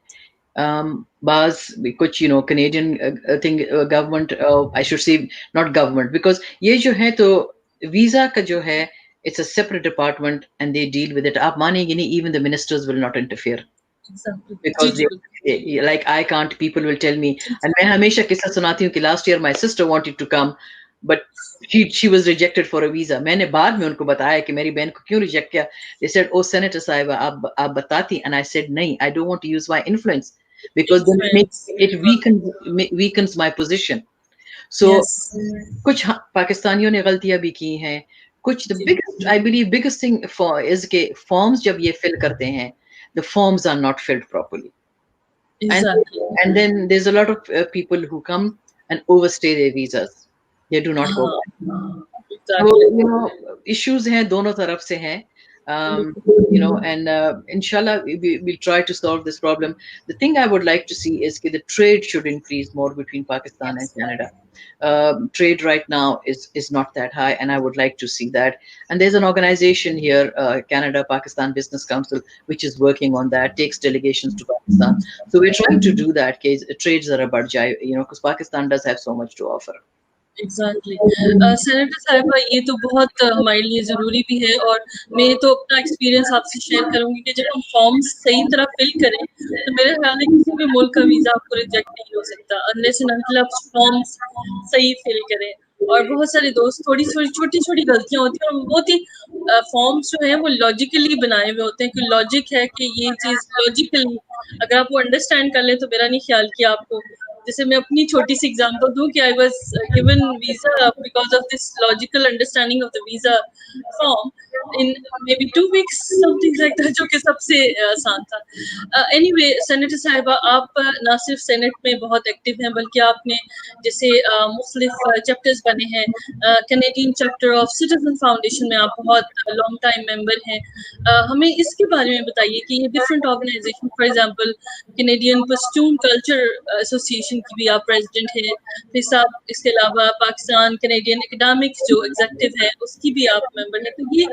Baz, कुछ Canadian thing government, I should say not government, because ये जो है तो visa का जो है, it's a separate department and they deal with it. आप मानेंगे नहीं, even the ministers will not interfere exactly जी because जी बिल्कुल like I can't, people will tell me, and मैं हमेशा किस्सा सुनाती हूँ कि last year my sister wanted to come, but she was rejected for a visa. मैंने बाद में उनको बताया कि मेरी बहन को क्यों reject किया. They said, oh senator साहिबा, आप बताती, and I said नहीं, I don't want to use my influence because then influence it weakens my position. So yes कुछ पाकिस्तानियों ने गलतियां भी की हैं. कुछ the ji biggest, I believe biggest thing for is के forms जब ये fill करते हैं, the forms are not filled properly. and exactly and then there's a lot of people who come and overstay their visas. They do not go back. हाँ So exactly issues हैं दोनों तरफ से हैं. बिल्कुल And inshallah we'll try to solve this problem. The thing I would like to see is that the trade should increase more between Pakistan and Canada. Trade right now is not that high, and I would like to see that. And there's an organization here, Canada Pakistan Business Council, which is working on that, takes delegations to Pakistan. So we're trying to do that. Case trades are a budget, because Pakistan does have so much to offer. Exactly senator साहिबा ये तो बहुत हमारे लिए ज़रूरी भी है और मैं तो अपना एक्सपीरियंस आपसे शेयर करूंगी कि जब हम फॉर्म्स सही तरह फिल करें तो मेरे ख्याल में किसी भी मुल्क का वीज़ा आपको रिजेक्ट नहीं हो सकता अनलेस एंड अनटिल आप फॉर्म्स सही फिल करें और बहुत सारे दोस्त थोड़ी थोड़ी छोटी छोटी गलतियां होती हैं और बहुत ही फॉर्म्स जो हैं वो लॉजिकली बनाए हुए होते हैं कि लॉजिक है कि ये चीज़ लॉजिकली अगर आप वो अंडरस्टैंड कर लें तो मेरा नहीं ख्याल कि आपको जैसे मैं अपनी छोटी सी एग्जांपल दूं कि I was given visa because of this logical understanding of the visa form in may be 2 weeks something like that जो कि सबसे आसान था एनीवे सेनेटर साहिबा आप ना सिर्फ सेनेट में बहुत एक्टिव हैं बल्कि आपने जैसे मुख्तलिफ चैप्टर्स बने हैं Canadian chapter of citizen foundation में आप बहुत लॉन्ग टाइम मेंबर हैं हमें इसके बारे में बताइए कि ये different organisation for example Canadian Pashtun culture association की भी आप प्रेसिडेंट हैं फिर साथ इसके अलावा पाकिस्तान कैनेडियन एकेडमिक्स जो एग्जेक्टिव है उसकी भी आप मेंबर हैं तो ये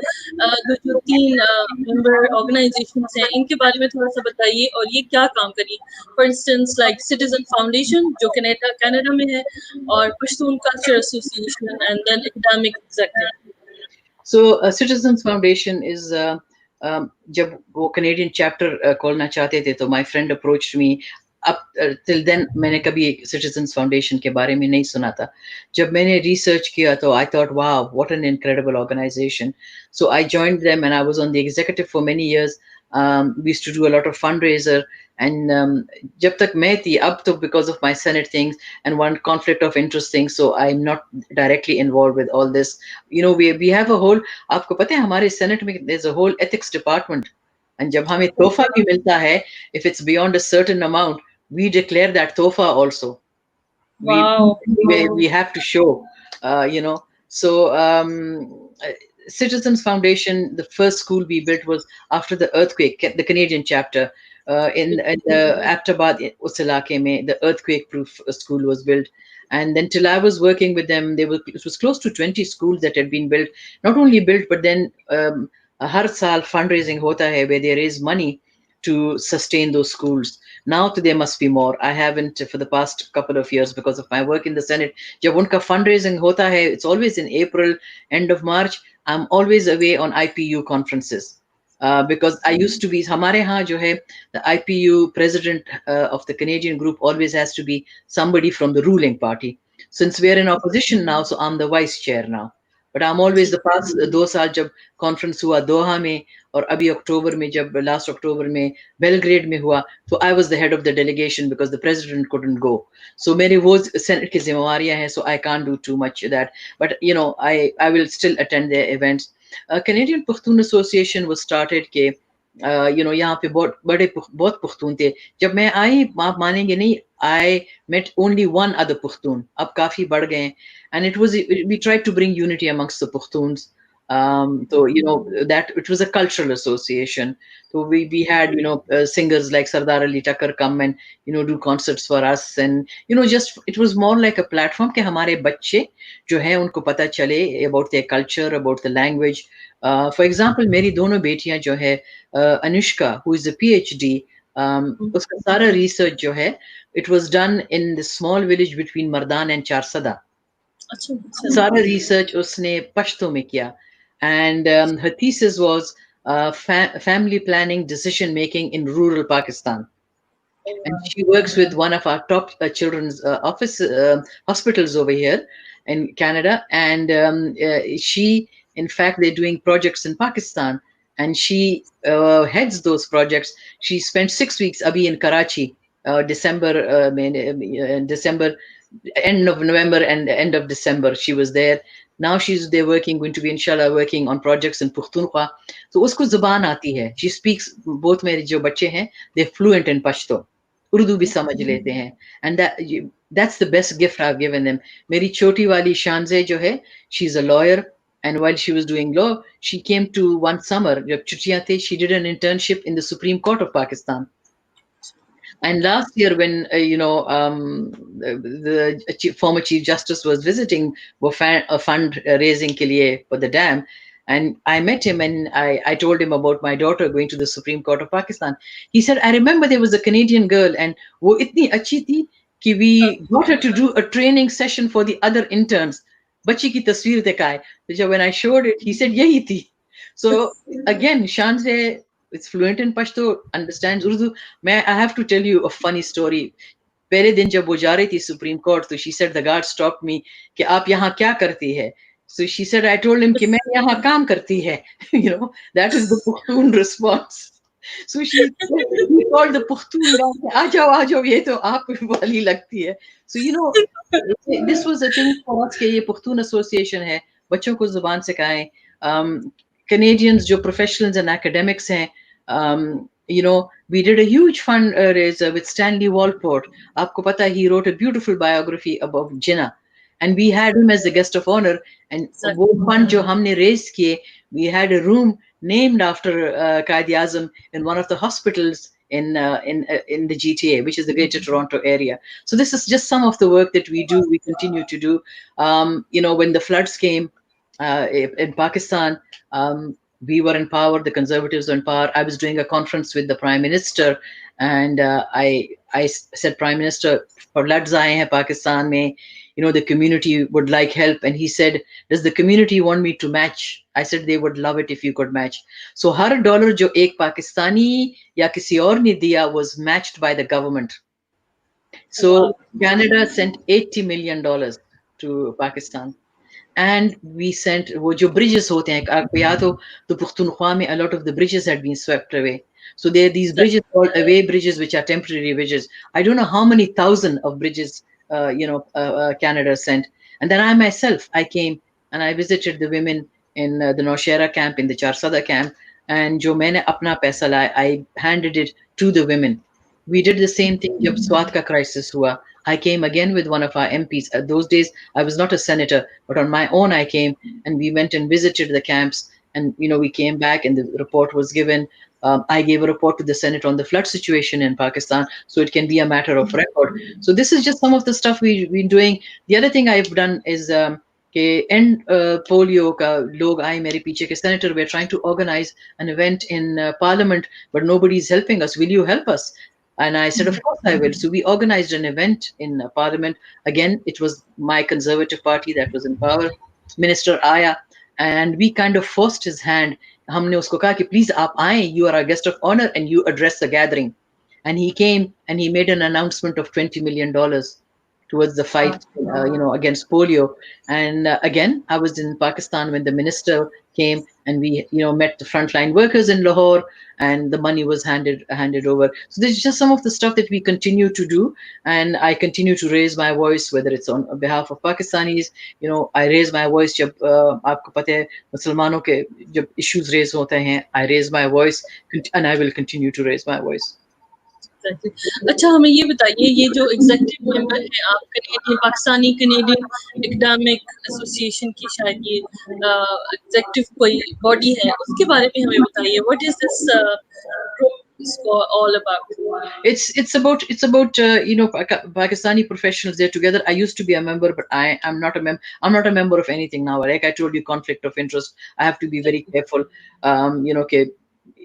जो तीन मेंबर ऑर्गेनाइजेशंस हैं इनके बारे में थोड़ा सा बताइए और ये क्या काम करिए for instance like citizen foundation जो कनाडा कनाडा में है और Pashtun culture association and then academic executive So, Citizens Foundation is जब वो Canadian chapter खोलना चाहते थे, तो my friend approached me. अब till then मैंने कभी Citizens Foundation के बारे में नहीं सुना था. जब मैंने research किया तो I thought, wow, what an incredible organization. So I joined them and I was on the executive for many years. We used to do a lot of fundraiser. And जब तक मैं थी, अब तो because of my Senate things and one conflict of interest thing, so I'm not directly involved with all this. We have a whole, आपको पता है हमारे Senate में there's a whole ethics department. And जब हमें तोहफा भी मिलता है, if it's beyond a certain amount, we declare that tofa also. We wow we have to show, So Citizens Foundation, the first school we built was after the earthquake, the Canadian chapter. In the Aptabad, उस इलाके में, the earthquake-proof school was built. And then till I was working with them, it was close to 20 schools that had been built. Not only built, but then हर साल fundraising होता है where there is money to sustain those schools. Now there must be more. I haven't for the past couple of years because of my work in the Senate. जब उनका fundraising होता है, it's always in April, end of March. I'm always away on IPU conferences. Because I used to be, हमारे यहाँ जो है, the IPU president of the Canadian group always has to be somebody from the ruling party. Since we're in opposition now, so I'm the vice chair now. But I'm always the past 2 साल जब conference हुआ दोहा में और अभी अक्टूबर में जब last अक्टूबर में Belgrade में हुआ, so I was the head of the delegation because the president couldn't go. So मेरे वो Senate की जिम्मेवारियां हैं, so I can't do too much of that. But I will still attend their events. Canadian Pakhtun Association was started के यहाँ पे बहुत पुख्तून थे. जब मैं आई, आप मानेंगे नहीं, I met only one other Pakhtun. अब काफी बढ़ गए. And we tried to bring unity amongst the Pakhtuns. So that it was a cultural association. So we had singers like Sardar Ali Takkar come and do concerts for us, and just it was more like a platform कि हमारे बच्चे जो हैं उनको पता चले about their culture, about the language. For example, मेरी दोनों बेटियां जो है, Anushka, who is a PhD, उसका सारा research जो है, it was done in the small village between Mardan and Charsada. अच्छा सारा research उसने पश्तो में किया, and her thesis was family planning, decision making in rural Pakistan. And she works with one of our top children's office hospitals over here in Canada. And she, in fact, they're doing projects in Pakistan, and she heads those projects. She spent 6 weeks abhi in Karachi, December, end of November and end of December. She was there. Now she's there working, going to be inshallah working on projects in Pukhtunkhwa. So usko zuban aati hai. She speaks, both मेरे जो बच्चे हैं, they're fluent in Pashto. Urdu भी समझ लेते हैं, and that's the best gift I've given them. मेरी छोटी वाली शानजे जो है, she's a lawyer, and while she was doing law, she came to one summer जब छुट्टियां थी, she did an internship in the Supreme Court of Pakistan. And last year, when the former Chief Justice was visiting for fundraising के लिए for the dam, and I met him and I told him about my daughter going to the Supreme Court of Pakistan. He said, I remember there was a Canadian girl and वो इतनी अच्छी थी कि we got her to do a training session for the other interns. बच्ची की तस्वीर दिखाए. So when I showed it, he said यही थी. So again, Shanze is fluent in Pashto, understands Urdu. I have to tell you a funny story. पहले दिन जब वो जा रही थी सुप्रीम कोर्ट, तो she said the guard stopped me कि आप यहाँ क्या करती है? So she said, I told him कि मैं यहाँ काम करती है. You know, that is the Pakhtun response. So he called the Pakhtun guy, आ जाओ ये तो आप वाली लगती है. So you know, this was a thing for us कि ये Pakhtun association है, बच्चों को जुबान सिखाएं. Canadians जो professionals and academics हैं, you know, we did a huge fundraiser with Stanley Walport. आपको पता, he wrote a beautiful biography about Jinnah, and we had him as the guest of honor. And वो fund जो हमने raise किए, we had a room named after Qaid-e-Azam in one of the hospitals in the GTA, which is the Greater Toronto area. So this is just some of the work that we do. We continue to do. You know, when the floods came in Pakistan, we were in power. The Conservatives were in power. I was doing a conference with the Prime Minister, and I said, Prime Minister, for floods aaye hain Pakistan mein, you know, the community would like help. And he said, does the community want me to match? I said, they would love it if you could match. So har dollar jo ek Pakistani ya kisi aur ne diya was matched by the government. So Canada sent $80 million to Pakistan. And we sent वो जो bridges होते हैं, आपको याद हो तो पुख्तूनख्वा में a lot of the bridges had been swept away. So there are these bridges called away bridges, which are temporary bridges. I don't know how many thousand of bridges Canada sent. And then I myself, I came and I visited the women in the Naushera camp, in the Charsada camp, and जो मैंने अपना पैसा लाया, I handed it to the women. We did the same thing जब स्वात का crisis हुआ. I came again with one of our MPs. At those days, I was not a senator, but on my own, I came and we went and visited the camps. And, you know, we came back and the report was given. I gave a report to the Senate on the flood situation in Pakistan, so it can be a matter of record. So this is just some of the stuff we've been doing. The other thing I've done is कि end polio का लोग आए मेरे पीछे के senator, we're trying to organize an event in Parliament, but nobody's helping us. Will you help us? And I said, of course I will. So we organized an event in Parliament. Again, it was my Conservative Party that was in power. Minister Aya, and we kind of forced his hand. हमने उसको कहा कि please आप आएं, you are our guest of honor and you address the gathering. And he came and he made an announcement of $20 million towards the fight, against polio. And again, I was in Pakistan when the minister came, and we, met the frontline workers in Lahore, and the money was handed over. So this is just some of the stuff that we continue to do, and I continue to raise my voice, whether it's on behalf of Pakistanis. I raise my voice जब आपको पता है मुसलमानों के जब issues raise होते हैं, I raise my voice, and I will continue to raise my voice. अच्छा, हमें ये बताइए, ये जो एग्जीक्यूटिव मेंबर है आप Canadian Pakistani Canadian academic association की, शायद ये एग्जीक्यूटिव कोई बॉडी है, उसके बारे में हमें बताइए. What is this group all about? It's about Pakistani professionals. They're together. I used to be a member, but I'm not a member. I'm not a member of anything now. Like I told you, conflict of interest. I have to be very careful.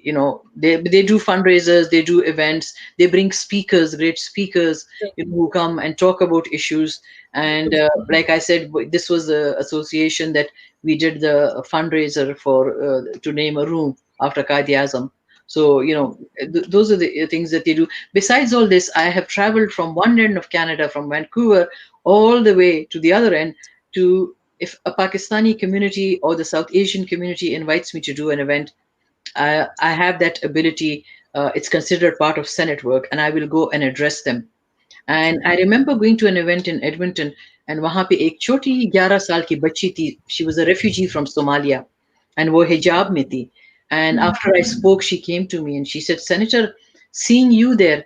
they do fundraisers, they do events, they bring speakers, great speakers, who come and talk about issues. And like I said, this was the association that we did the fundraiser for, to name a room after Qaid Azam. So those are the things that they do. Besides all this, I have traveled from one end of Canada, from Vancouver, all the way to the other end, to, if a Pakistani community or the South Asian community invites me to do an event, I have that ability. It's considered part of Senate work, and I will go and address them. And I remember going to an event in Edmonton, and वहाँ पे एक छोटी 11 साल की बच्ची थी. She was a refugee from Somalia, and वो hijab में थी. And after I spoke, she came to me and she said, "Senator, seeing you there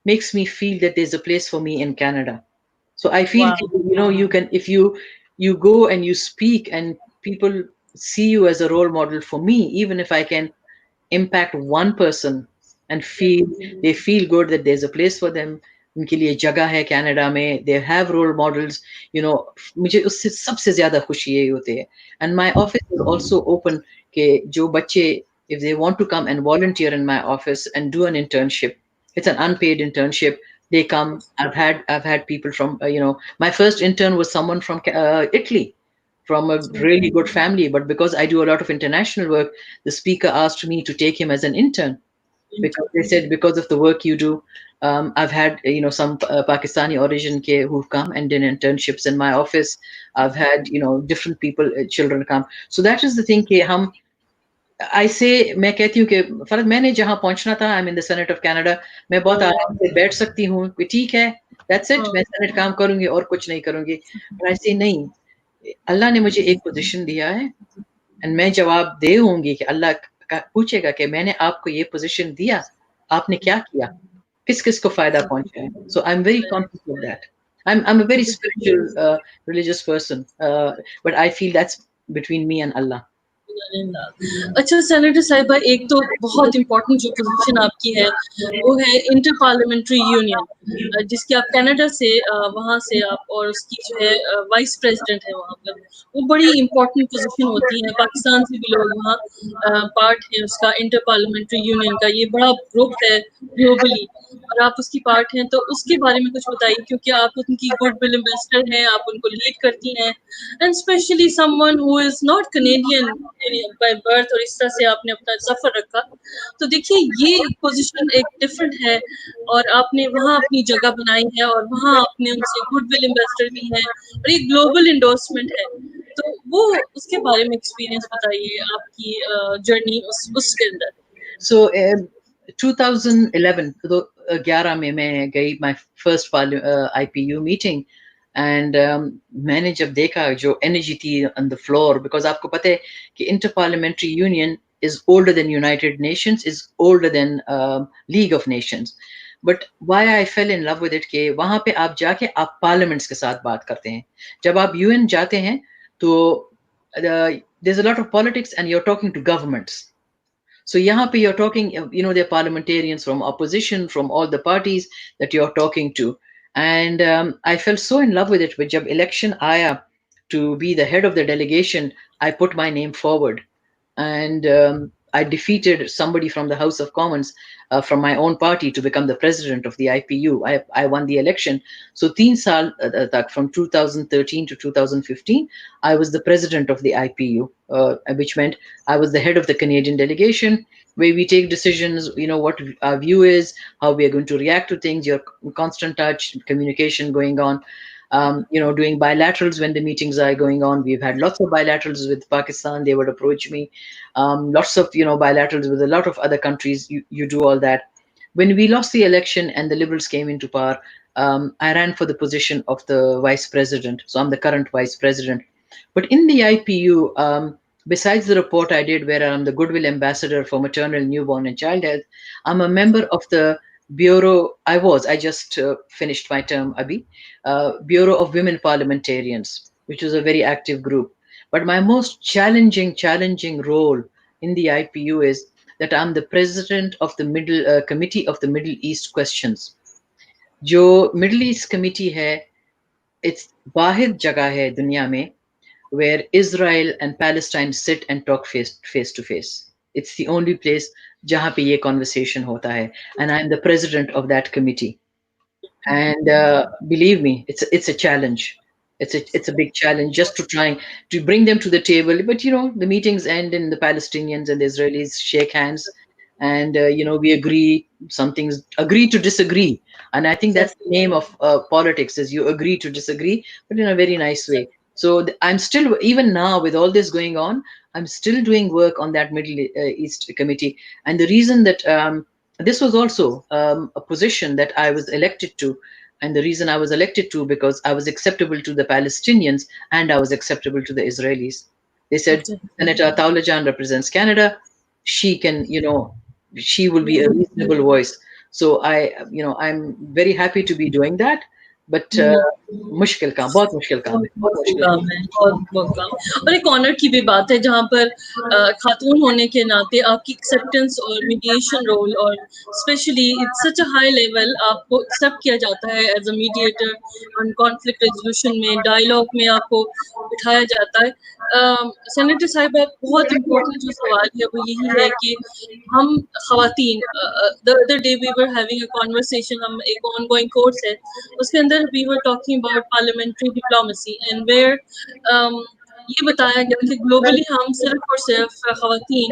makes me feel that there's a place for me in Canada." So I feel, Wow. you can, if you go and you speak, and people see you as a role model for me, even if I can impact one person and they feel good that there's a place for them, उनके लिए जगह है Canada में, they have role models, मुझे उससे सबसे ज्यादा खुशी यही होती है. And my office is also open कि जो बच्चे, if they want to come and volunteer in my office and do an internship, it's an unpaid internship. They come. I've had people from, my first intern was someone from Italy, from a really good family. But because I do a lot of international work, the speaker asked me to take him as an intern, because they said, because of the work you do. I've had, some Pakistani origin who've come and done internships in my office. I've had, different people, children come. So that is the thing कि हम, I say, मैं कहती हूँ कि फरक, मैंने जहाँ पहुंचना था, I am in the senate of Canada, मैं बहुत आराम से बैठ सकती हूँ कि ठीक है, दैट्स इट, मैं सेनेट काम करूंगी और कुछ नहीं करूंगी. और ऐसे नहीं, अल्लाह ने मुझे एक पोजीशन दिया है, एंड मैं जवाब दे होंगी कि अल्लाह पूछेगा कि मैंने आपको ये पोजीशन दिया, आपने क्या किया, किस किस को फायदा पहुंचा है. So I am very conscious of that. I'm a very spiritual, religious person, but I feel that's between me and Allah. अच्छा सेनेटर साहिबा, एक तो बहुत इम्पोर्टेंट जो पोजीशन आपकी है वो है इंटर पार्लियामेंट्री यूनियन, जिसकी आप कनाडा से वहाँ से आप, और उसकी जो है वाइस प्रेसिडेंट है वहाँ पर. वो बड़ी इम्पोर्टेंट पोजीशन होती है. पाकिस्तान से भी लोग वहाँ पार्ट है उसका, इंटर पार्लियामेंट्री यूनियन का. ये बड़ा ग्रुप है ग्लोबली, और आप उसकी पार्ट हैं. तो उसके बारे में कुछ बताइए, क्योंकि आप उनकी गुडविल एम्बेसडर हैं, आप उनको लीड करती हैं, and specially someone who is not Canadian by birth, और इस तरह से आपने अपना सफर रखा. तो देखिए, ये पोजीशन एक डिफरेंट है, और आपने वहाँ अपनी जगह बनाई है, और वहाँ आपने उनसे गुडविल एम्बेसडर भी हैं, और ये ग्लोबल इंडोर्समेंट है. तो वो उसके बारे में एक्सपीरियंस बताइए, आपकी जर्नी उसके अंदर. So 2011, तो 11 में मैं गई my first IPU meeting, and मैंने जब देखा जो energy थी on the floor, because आपको पता है कि Interparliamentary Union is older than United Nations, is older than League of Nations. But why I fell in love with it कि वहाँ पे आप जाके आप parliaments के साथ बात करते हैं. जब आप UN जाते हैं तो there's a lot of politics and you're talking to governments. So यहाँ पे you're talking, there are parliamentarians from opposition, from all the parties that you're talking to. And I fell so in love with it. But जब election आया to be the head of the delegation, I put my name forward. And I defeated somebody from the House of Commons, from my own party, to become the president of the IPU. I won the election. So 3 saal tak, from 2013 to 2015, I was the president of the IPU, which meant I was the head of the Canadian delegation, where we take decisions, what our view is, how we are going to react to things, your constant touch, communication going on. Doing bilaterals when the meetings are going on. We've had lots of bilaterals with Pakistan. They would approach me. Lots of, bilaterals with a lot of other countries. You do all that. When we lost the election and the Liberals came into power, I ran for the position of the vice president. So I'm the current vice president. But in the IPU, besides the report I did where I'm the Goodwill Ambassador for Maternal, Newborn and Child Health, I'm a member of the Bureau. I just finished my term, Abhi, Bureau of Women Parliamentarians, which was a very active group. But my most challenging role in the IPU is that I'm the president of the Committee of the Middle East Questions. जो Middle East Committee है, it's वाहिद जगह है दुनिया में where Israel and Palestine sit and talk face to face. It's the only place जहाँ पे ये conversation होता है, and I'm the president of that committee. And believe me, it's a challenge. It's a big challenge just to try to bring them to the table. But the meetings end and the Palestinians and the Israelis shake hands, and we agree. Some things agree to disagree, and I think that's Yes. the name of politics: is you agree to disagree, but in a very nice way. So I'm still, even now with all this going on, I'm still doing work on that Middle East committee, and the reason that this was also a position that I was elected to. And the reason I was elected to, because I was acceptable to the Palestinians and I was acceptable to the Israelis. They said, Okay. Senator Ataullahjan represents Canada. She can, she will be Yeah. a reasonable voice. So I'm very happy to be doing that. But Mhm. मुश्किल काम, बहुत मुश्किल काम बहुत है, बहुत बहुत मुश्किल काम है, बहुत बहुत काम। और एक ऑनर की भी बात है जहाँ पर खातून होने के नाते आपकी एक्सेप्टेंस और मीडिएशन रोल, और especially it's such a high level, आपको एक्सेप्ट किया जाता है as a mediator on conflict resolution में, डायलॉग में आपको बिठाया जाता है। सेनेटर साहिबा, बहुत इम्पोर्टेंट जो सवाल है वो यही है कि हम खवातीन, the other day we were having a conversation, हम एक ऑनगोइंग कोर्स है उसके अंदर we were talking about parliamentary diplomacy, and where ये बताया गया कि ग्लोबली हम सिर्फ और सिर्फ खवातीन,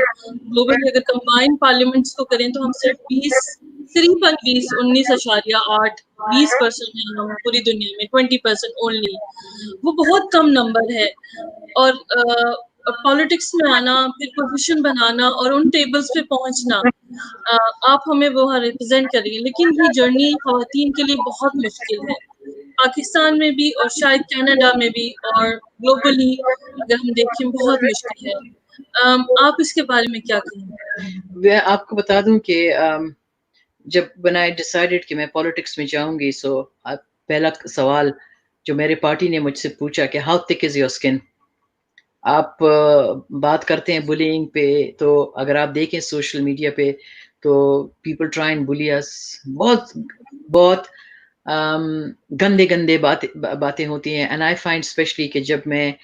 ग्लोबली अगर कंबाइंड पार्लियामेंट्स को करें तो हम सिर्फ 19.8 20% हैं हम पूरी दुनिया में, 20% ओनली। वो बहुत कम नंबर है। और पॉलिटिक्स में आना, फिर पोजीशन बनाना और उन टेबल्स पे पहुंचना, आप हमें वहाँ रिप्रेजेंट करेंगे, लेकिन ये जर्नी खवातीन के लिए बहुत मुश्किल है, पाकिस्तान में भी और शायद कनाडा में भी, और ग्लोबली अगर हम देखें बहुत मुश्किल है। आप इसके बारे में क्या कहेंगे? मैं आपको बता दूं कि जब when I decided कि मैं पॉलिटिक्स में जाऊंगी, सो पहला सवाल जो मेरे पार्टी ने मुझसे पूछा कि how thick is your skin. आप बात करते हैं बुलिंग पे, तो अगर आप देखें सोशल मीडिया पे, तो पीपल ट्राई एंड बुली अस, बहुत बहुत गंदे गंदे बातें होती हैं। एंड आई फाइंड स्पेशली कि जब मैं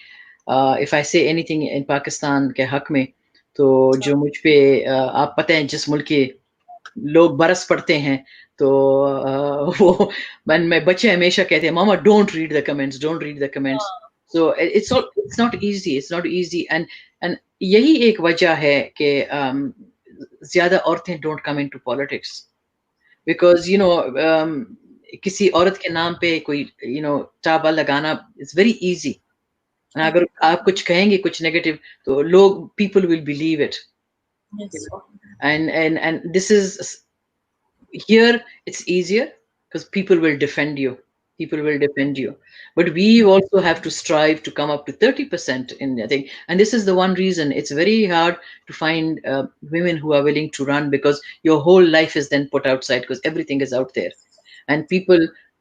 if I say anything in Pakistan के हक में, तो जो मुझ पे आप पता है जिस मुल्क के लोग बरस पड़ते हैं, तो वो मन में बच्चे हमेशा कहते हैं, mama don't read the comments, don't read the comments. So it's not easy. And यही एक वजह है कि ज्यादा औरतें don't come into politics, because किसी औरत के नाम पे कोई टाबा लगाना इट्स वेरी इजी। अगर आप कुछ कहेंगे कुछ नेगेटिव, तो लोग people will believe it, Yes. and this is here it's easier because people will defend you, but we also have to strive to come up to 30% in the thing. And this is the one reason it's very hard to find women who are willing to run, because your whole life is then put outside because everything is out there. And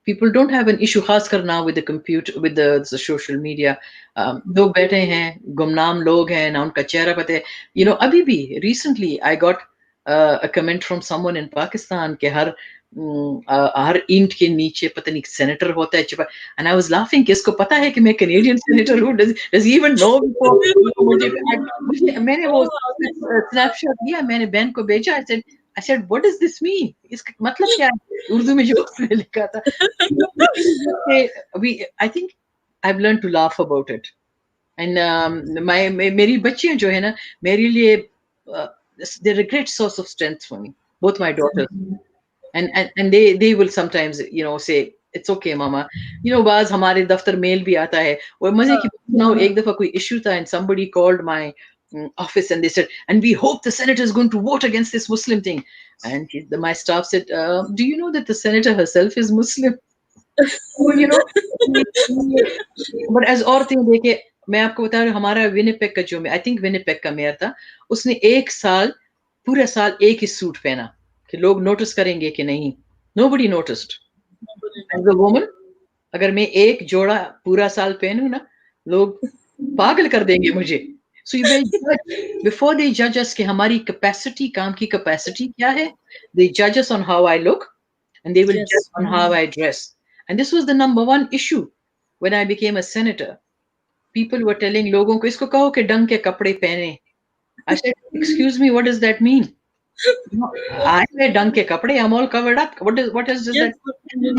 people don't have an issue, खासकर now with the computer, with the social media. लोग बैठे हैं, गुमनाम लोग हैं ना, उनका चेहरा पता है। अभी भी recently I got a comment from someone in Pakistan कि हर ईंट के नीचे पता नहीं सेनेटर होता है छिपा। एंड आई वाज लाफिंग कि इसको पता है कि मैं कैनेडियन सेनेटर हूँ, does he even know before मुझे मैंने वो स्नैपशॉट लिया, मैंने बहन को भेजा। I said what does this mean, इसका मतलब क्या है, उर्दू में जो उसने लिखा था। We I think I have learn to laugh about it. And मेरी बच्चियां जो है ना, मेरे लिए they're a great source of strength for me, both my daughters. And they will sometimes say it's okay mama, बाज हमारे दफ्तर मेल भी आता है। और मजे की एक दफा कोई इश्यू था and somebody called my office and they said, and we hope the senator is going to vote against this Muslim thing. And my staff said, do you know that the senator herself is Muslim? So, but as औरतें देखे, मैं आपको बता रही हूँ, हमारा Winnipeg का जो, आई थिंक विनिपेग का मेयर था, उसने एक साल, पूरा साल एक ही सूट पहना कि लोग नोटिस करेंगे कि नहीं। Nobody noticed. As a woman, अगर मैं एक जोड़ा पूरा साल पहनूं ना, लोग पागल कर देंगे मुझे। सो यू बिफोर दे जज अस कि हमारी कैपेसिटी, काम की कैपेसिटी क्या है, दे जज us on how I look and they will Yes. judge on how I dress. And this was the number one issue when I became a senator. People were telling लोगों को, इसको कहो कि ढंग के कपड़े पहने। I said, excuse me, what does that mean? No, I wear डंग के कपड़े. I'm all covered up. What is just Yes, that? but you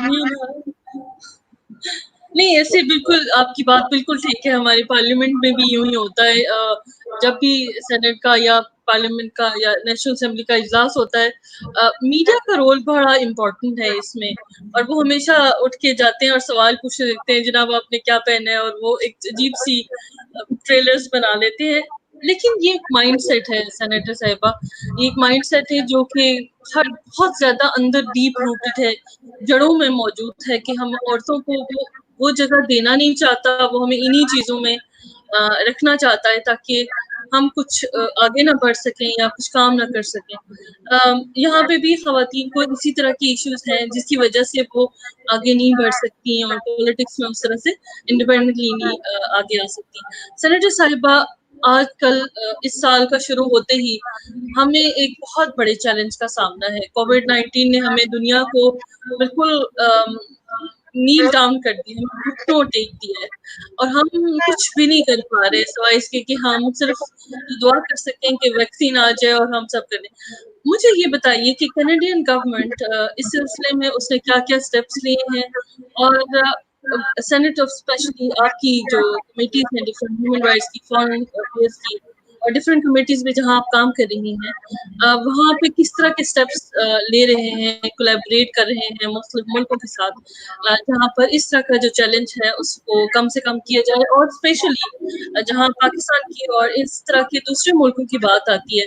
नहीं, ऐसे बिल्कुल आपकी बात बिल्कुल ठीक है, हमारे पार्लियामेंट में भी यूँ ही होता है। जब भी सेनेट का या पार्लियामेंट का या नेशनल असेंबली का इजलास होता है, मीडिया का रोल बड़ा इम्पोर्टेंट है इसमें, और वो हमेशा उठ के जाते हैं और सवाल पूछने लगते हैं, जनाब आपने क्या पहना है, और वो एक अजीब-सी ट्रेलर्स बना लेते हैं। लेकिन ये एक माइंडसेट है सेनेटर साहिबा, ये एक माइंडसेट है जो कि हर बहुत ज़्यादा अंदर डीप रूटेड है, जड़ों में मौजूद है कि हम औरतों को वो जगह देना नहीं चाहता, वो हमें इन्हीं चीज़ों में रखना चाहता है ताकि हम कुछ आगे ना बढ़ सकें या कुछ काम ना कर सकें। यहाँ पे भी ख़वातीन को इसी तरह की इश्यूज़ हैं जिसकी वजह से वो आगे नहीं बढ़ सकती और पॉलिटिक्स में उस तरह से इंडिपेंडेंटली नहीं आगे आ सकती। सेनेटर साहिबा, आजकल इस साल का शुरू होते ही हमें एक बहुत बड़े चैलेंज का सामना है। कोविड-19 ने हमें दुनिया को बिल्कुल नील डाउन कर दी, हमें घुटनों टेक दिया है, और हम कुछ भी नहीं कर पा रहे सिवाय इसके कि हम सिर्फ दुआ कर सकते हैं कि वैक्सीन आ जाए और हम सब कर लें। मुझे ये बताइए कि कैनेडियन गवर्नमेंट इस सिलसिले में उसने क्या-क्या स्टेप्स लिए हैं, और सेनेट ऑफ स्पेशली आपकी जो कमिटीज़ हैं डिफरेंट ह्यूमन राइट्स की, फॉरेन अफेयर्स की और डिफरेंट कमिटीज़ में जहाँ आप काम कर रही हैं, वहाँ पे किस तरह के स्टेप्स ले रहे हैं, कोलैबोरेट कर रहे हैं मुस्लिम मुल्कों के साथ, जहाँ पर इस तरह का जो चैलेंज है उसको कम से कम किया जाए, और स्पेशली जहाँ पाकिस्तान की और इस तरह के दूसरे मुल्कों की बात आती है,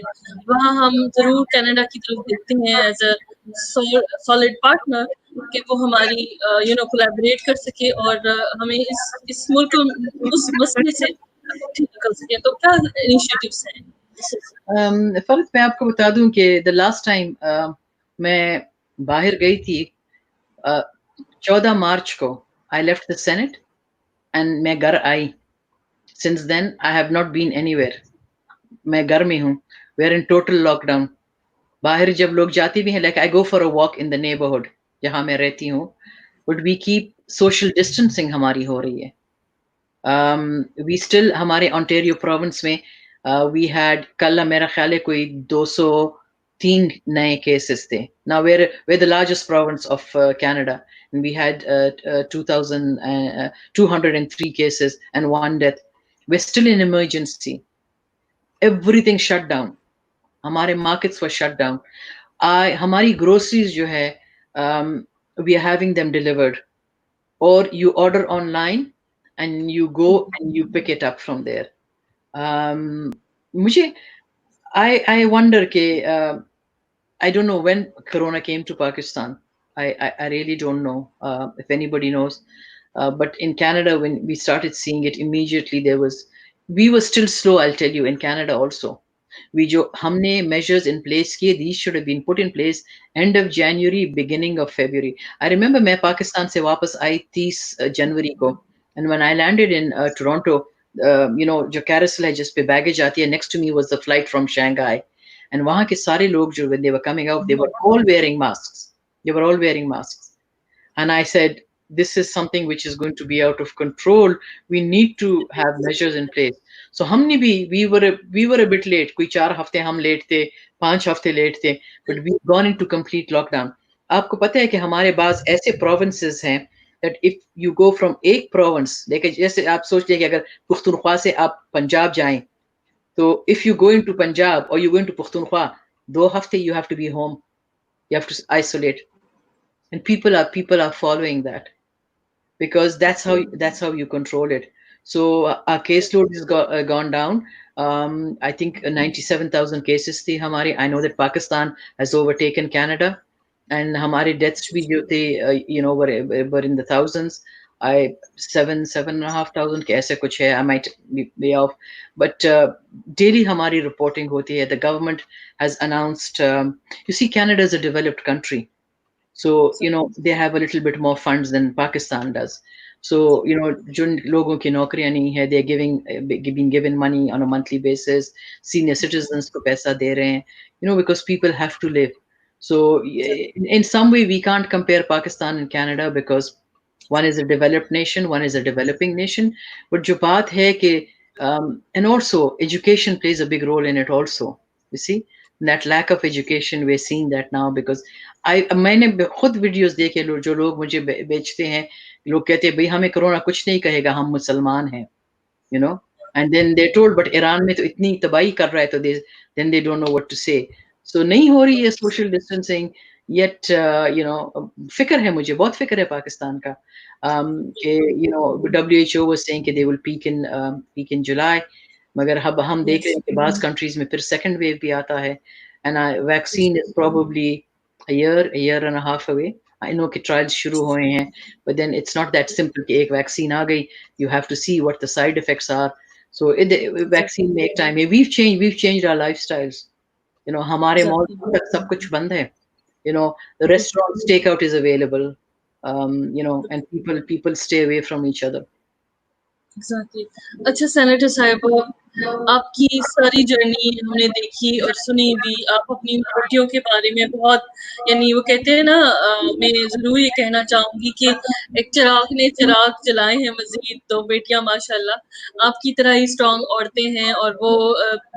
वहाँ हम ज़रूर कनाडा की तरफ देखते हैं एज़ अ सॉलिड पार्टनर कि वो हमारी कोलैबोरेट कर सके और हमें इस मुल्क उस मसले से ठीक निकल सके। तो क्या इनिशिएटिव्स हैं इस सिलसिले में? फर्ज मैं आपको बता दूं कि द लास्ट टाइम मैं बाहर गई थी 14 मार्च को. I left the Senate and मैं घर आई. Since then I have not been anywhere. मैं घर में हूँ. We are in total lockdown. बाहर जब लोग जाते भी हैं, like I go for a walk in the neighbourhood जहाँ मैं रहती हूँ, but we keep social distancing हमारी हो रही है. वी स्टिल हमारे ओंटारियो प्रोविंस में वी हैड कल मेरा ख्याल है कोई 203 नए केसेस थे. Now we're the largest province of Canada, and we had 2,203 cases and one death. We're still in emergency. Everything shut down. हमारे markets were shut down. हमारी groceries जो है, we are having them delivered, or you order online and you go and you pick it up from there. मुझे I wonder ke I don't know when Corona came to Pakistan. I really don't know if anybody knows. But in Canada, when we started seeing it, immediately we were still slow. I'll tell you, in Canada also, we जो हमने measures in place किए, these should have been put in place end of January, beginning of February. I remember मैं पाकिस्तान से वापस आई 30 जनवरी को, and when I landed in Toronto, जो carousel है जिस पे baggage आती है, next to me was the flight from Shanghai. And वहाँ के सारे लोग जो when they were coming out, they were all wearing masks. They were all wearing masks. And I said, this is something which is going to be out of control. We need to have measures in place. So हमने भी we were a bit late. कोई 4 हफ्ते हम late थे, 5 हफ्ते late थे, but we've gone into complete lockdown. आपको पता है कि हमारे पास ऐसे provinces हैं that if you go from एक province, देखिए जैसे आप सोच लीजिए कि अगर पुख्तनख्वा से आप पंजाब जाएं, तो if you go into Punjab or you go into Pukhtunkhwa, 2 हफ्ते you have to be home. You have to isolate. And people are following that, because that's how you control it. So our caseload has gone down. I think 97,000 cases thi hamari. I know that Pakistan has overtaken Canada, and hamari deaths bhi jo the were in the thousands. I 7,500 के ऐसे कुछ है. I might be off, but daily हमारी reporting होती है. The government has announced. You see, Canada is a developed country. So, they have a little bit more funds than Pakistan does. So, जिन लोगों की नौकरियां नहीं है, they're being given money on a monthly basis. Senior citizens को पैसा दे रहे हैं, because people have to live. So, in some way, we can't compare Pakistan and Canada because one is a developed nation, one is a developing nation. But जो बात है कि, and also education plays a big role in it also. You see, that lack of education, we're seeing that now because मैंने खुद videos देखे जो लोग मुझे बेचते हैं, लोग कहते हैं भाई हमें कोरोना कुछ नहीं कहेगा, हम मुसलमान हैं, you know, and then they're told but Iran में तो इतनी तबाही कर रहा है, तो then they don't know what to say. So नहीं हो रही है social distancing yet. You know, फिक्र है, मुझे बहुत फिक्र है पाकिस्तान का, कि you know WHO was saying कि they will peak in July, मगर अब हम देख रहे Yes. हैं कि बाज़ कंट्रीज में फिर सेकंड वेव भी आता है, and vaccine is probably a year and a half away. I know कि ट्रायल्स शुरू हुए हैं, but then it's not that simple कि एक वैक्सीन आ गई, you have to see what the side effects are. So vaccine में एक time है, we've changed our lifestyles. You know, हमारे मॉल Exactly. तक सब कुछ बंद है. You know, the restaurants takeout is available. You know, and people stay away from each other. Exactly. अच्छा सेनेटर साहिबा, आपकी सारी जर्नी हमने देखी और सुनी भी। आप अपनी बेटियों के बारे में बहुत, यानी वो कहते हैं ना, मैं ज़रूर ये कहना चाहूँगी कि एक चिराग ने चिराग जलाए हैं मज़ीद, तो बेटियाँ माशाल्लाह आपकी तरह ही स्ट्रॉन्ग औरतें हैं और वो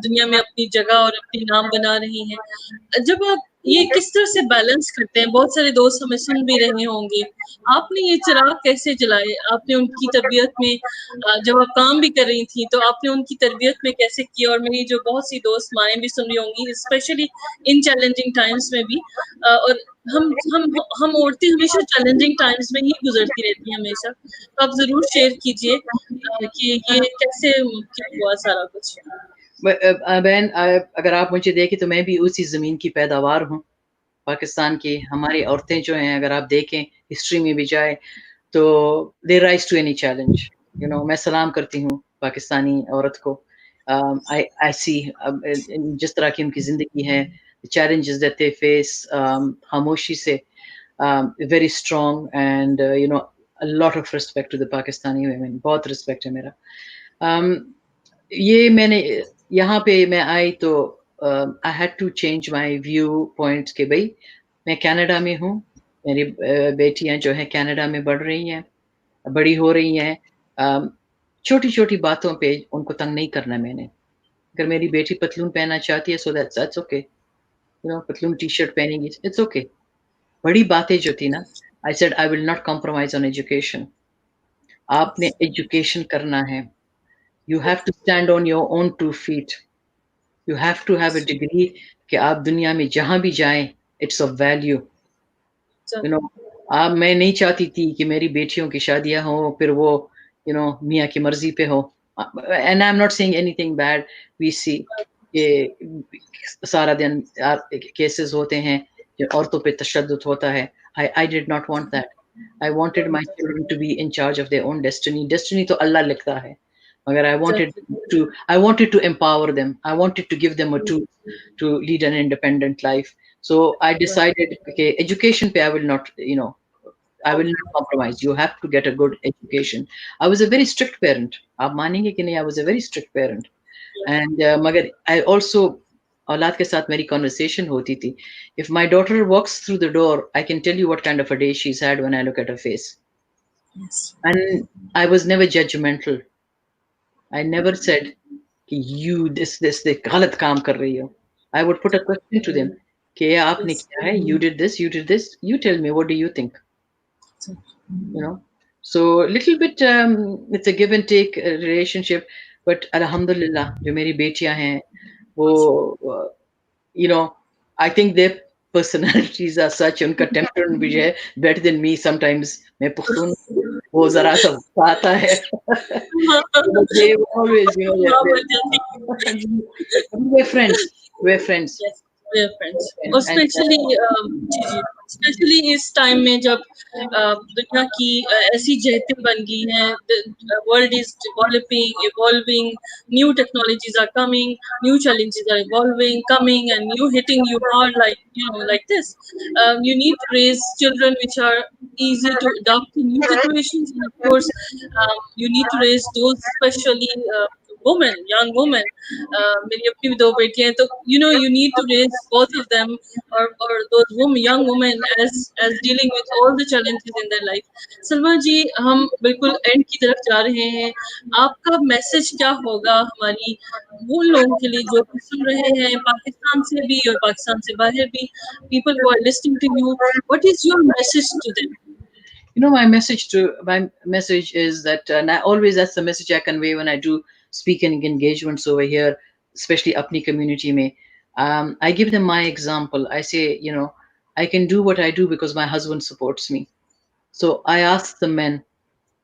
दुनिया में अपनी जगह और अपनी नाम बना रही हैं। जब आप ये किस तरह से बैलेंस करते हैं? बहुत सारे दोस्त हमें सुन भी रहे होंगे। आपने ये चिराग कैसे जलाए? आपने उनकी तरबियत में जब आप काम भी कर रही थी, तो आपने उनकी तरबियत में कैसे किया? और मेरी जो बहुत सी दोस्त माएँ भी सुन रही होंगी, स्पेशली इन चैलेंजिंग टाइम्स में भी, और हम औरतें हमेशा चैलेंजिंग टाइम्स में ही गुज़रती रहती हैं हमेशा। तो आप ज़रूर शेयर कीजिए कि ये कैसे मुमकिन हुआ सारा कुछ? बहन, अगर आप मुझे देखें तो मैं भी उसी ज़मीन की पैदावार हूँ, पाकिस्तान की। हमारी औरतें जो हैं, अगर आप देखें हिस्ट्री में भी जाए, तो they rise to any challenge. You know, मैं सलाम करती हूँ पाकिस्तानी औरत को। आई सी जिस तरह की उनकी ज़िंदगी है, चैलेंजेस दैट दे फेस, खामोशी से, very strong, and you know a lot of respect to the Pakistani women, बहुत रिस्पेक्ट है मेरा। um, ये मैंने यहाँ पे मैं आई तो I had to change my view points कि भाई मैं कनाडा में हूँ, मेरी बेटियाँ जो हैं कनाडा में बढ़ रही हैं, बड़ी हो रही हैं। छोटी-छोटी बातों पे उनको तंग नहीं करना मैंने। अगर मेरी बेटी पतलून पहनना चाहती है, so that's okay, you know, पतलून टी-शर्ट पहनेगी, इट्स ओके। बड़ी बातें जो थी ना, आई said I will not compromise on education. आपने एजुकेशन करना है। You have to stand on your own 2 feet. You have to have a degree कि आप दुनिया में जहाँ भी जाएँ, it's of value. You know, मैं नहीं चाहती थी कि मेरी बेटियों की शादियाँ हों, फिर वो you know मियाँ की मर्ज़ी पे हो। And I'm not saying anything bad. We see कि सारा दिन केसेस होते हैं, जो औरतों पे तशद्दुद होता है। I did not want that. I wanted my children to be in charge of their own destiny. Destiny तो अल्लाह लिखता है। मगर I wanted to empower them. I wanted to give them a tool to lead an independent life. So I decided, okay, education pe I will not, you know, I will not compromise. You have to get a good education. I was a very strict parent. आप मानेंगे कि नहीं, I was a very strict parent. And मगर I also औलाद के साथ मेरी conversation होती थी. If my daughter walks through the door, I can tell you what kind of a day she's had when I look at her face. Yes. And I was never judgmental. I never said कि you this गलत काम कर रही हो. I would put a question to them कि ये आपने Yes. किया है, you did this, you tell me what do you think, you know. So little bit it's a give and take relationship, but alhamdulillah जो मेरी बेटियां हैं वो you know, I think their personalities are such, उनका temperament भी है better than me sometimes. मैं पुख्तून वो ज़रा सा गुस्सा आता है। But they always, you know, हाँ, they're बन जाती। we're friends. We're friends. Yes, we are friends। And और स्पेशली जी, जी, स्पेशली इस टाइम में जब दुनिया की ऐसी जहतें बन गई हैं, the world is developing, evolving, new technologies are coming, new challenges are evolving, coming and new hitting you hard like, you know, like this। You need to raise children which are easy to adapt to new situations, and of course, you need to raise those especially women, young women. मेरी अपनी भी दो बेटियां हैं, तो you need to raise both of them, or those women, young women, as dealing with all the challenges in their life. Salma जी, हम बिल्कुल and की तरफ जा रहे हैं. आपका मैसेज क्या होगा हमारी उन लोगों के लिए जो सुन रहे हैं, पाकिस्तान से भी और पाकिस्तान से बाहर भी, people who are listening to you? What is your message to them? My message is that, and I always, that's the message I convey when I do speaking engagements over here, especially apni community mein. I give them my example. I say, I can do what I do because my husband supports me. So I ask the men,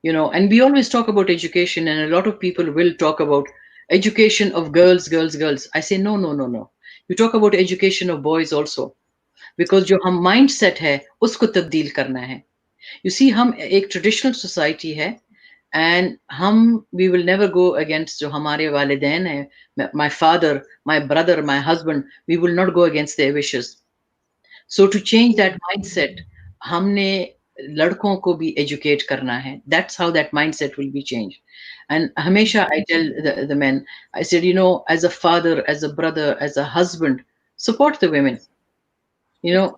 and we always talk about education, and a lot of people will talk about education of girls, girls, girls. I say, no, no, no, no. You talk about education of boys also, because जो हम mindset है उसको तब्दील करना है. You see, हम एक traditional society है, and we will never go against जो हमारे वालिदैन हैं, my father, my brother, my husband, we will not go against their wishes. So to change that mindset, हमने लड़कों को भी educate करना है. That's how that mindset will be changed. And हमेशा I tell the men, I said, as a father, as a brother, as a husband, support the women. you know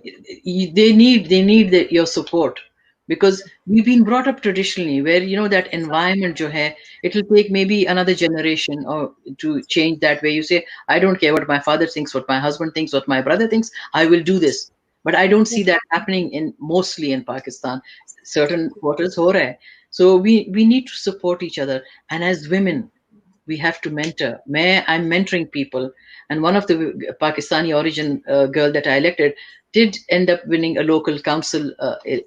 they need your support, because we've been brought up traditionally where that environment jo hai, it will take maybe another generation or to change that, where you say, I don't care what my father thinks, what my husband thinks, what my brother thinks, I will do this. But I don't see that happening in mostly in Pakistan. Certain quarters ho raha hai. So we need to support each other, and as women we have to mentor. I'm mentoring people, and one of the Pakistani origin girl that I elected did end up winning a local council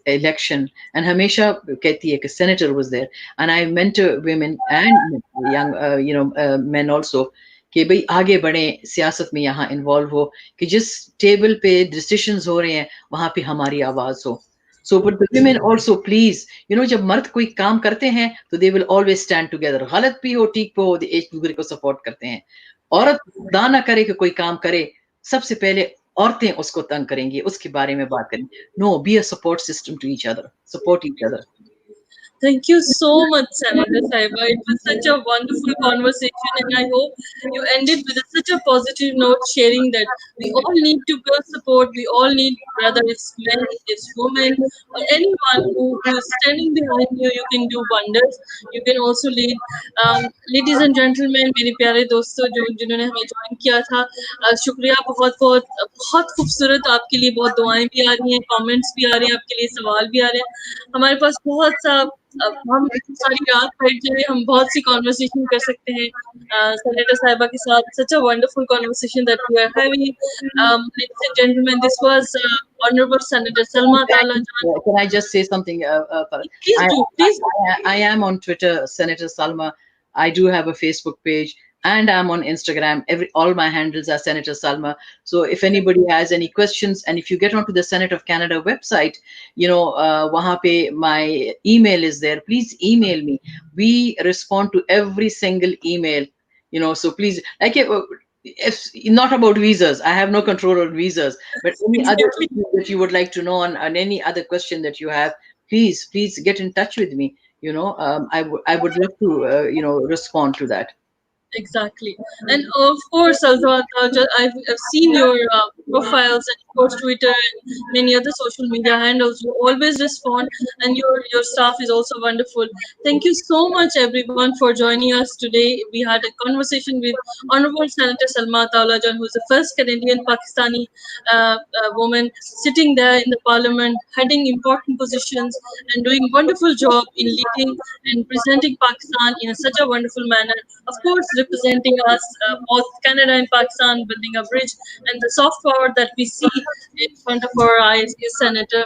election. And Hamesha Kehti, a senator, was there, and I mentor women and young, men also. कि भाई आगे बढ़े सियासत में, यहाँ involve हो, कि जिस टेबल पे डिसीशंस हो रहे हैं वहां पे हमारी आवाज हो. So, but the women also, please, जब मर्द कोई काम करते हैं तो they will always stand together. गलत भी हो, ठीक भी हो, एक दूसरे को सपोर्ट करते हैं. औरत खुदा ना करे कि कोई काम करे, सबसे पहले औरतें उसको तंग करेंगी, उसके बारे में बात करेंगी. No, be a support system to each other. Support each other. Thank you so much, Saranjam Saiba. It was such a wonderful conversation, and I hope you ended with such a positive note, sharing that we all need to girl support. We all need, whether it's men, it's women, or anyone who is standing behind you. You can do wonders. You can also lead. Ladies and gentlemen, मेरे प्यारे दोस्तों जो जिन्होंने हमें join किया था, शुक्रिया बहुत बहुत. बहुत खूबसूरत, आपके लिए बहुत दुआएं भी आ रही हैं, कमेंट्स भी आ रहे हैं, आपके लिए सवाल भी आ रहे हैं. हमारे पास बहुत सा, अब हम सारी रात बैठ जाए, हम बहुत सी कॉन्वर्सेशन कर सकते हैं सेनेटर साहिबा के साथ. Such a wonderful conversation that we are having. Ladies and gentleman, this was Honorable Senator Salma Ataullahjan. Can I just say something? Please do, please. I am on Twitter, Senator Salma. I do have a Facebook page, and I'm on Instagram. All my handles are Senator Salma. So if anybody has any questions, and if you get onto the Senate of Canada website, wahan pe my email is there. Please email me. We respond to every single email. So please, if not about visas, I have no control on visas, but any other Exactly. issue that you would like to know, on any other question that you have, please get in touch with me. I would love to respond to that. Exactly. And of course, Alva, I've seen your profiles and of course Twitter and many other social media handles. You always respond, and your staff is also wonderful. Thank you so much, everyone, for joining us today. We had a conversation with Honorable Senator Salma Ataullahjan, who is the first Canadian Pakistani woman sitting there in the Parliament, heading important positions and doing wonderful job in leading and presenting Pakistan in such a wonderful manner. Of course, representing us, both Canada and Pakistan, building a bridge, and the soft power that we see in front of our eyes is Senator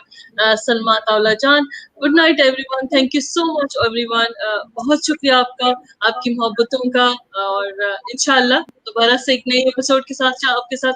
Salma Ataullahjan. Good night, everyone. Thank you so much, everyone. बहुत शुक्रिया आपका, आपकी मोहब्बतों का, और इंशाल्लाह दोबारा से एक नई एपिसोड के साथ आपके साथ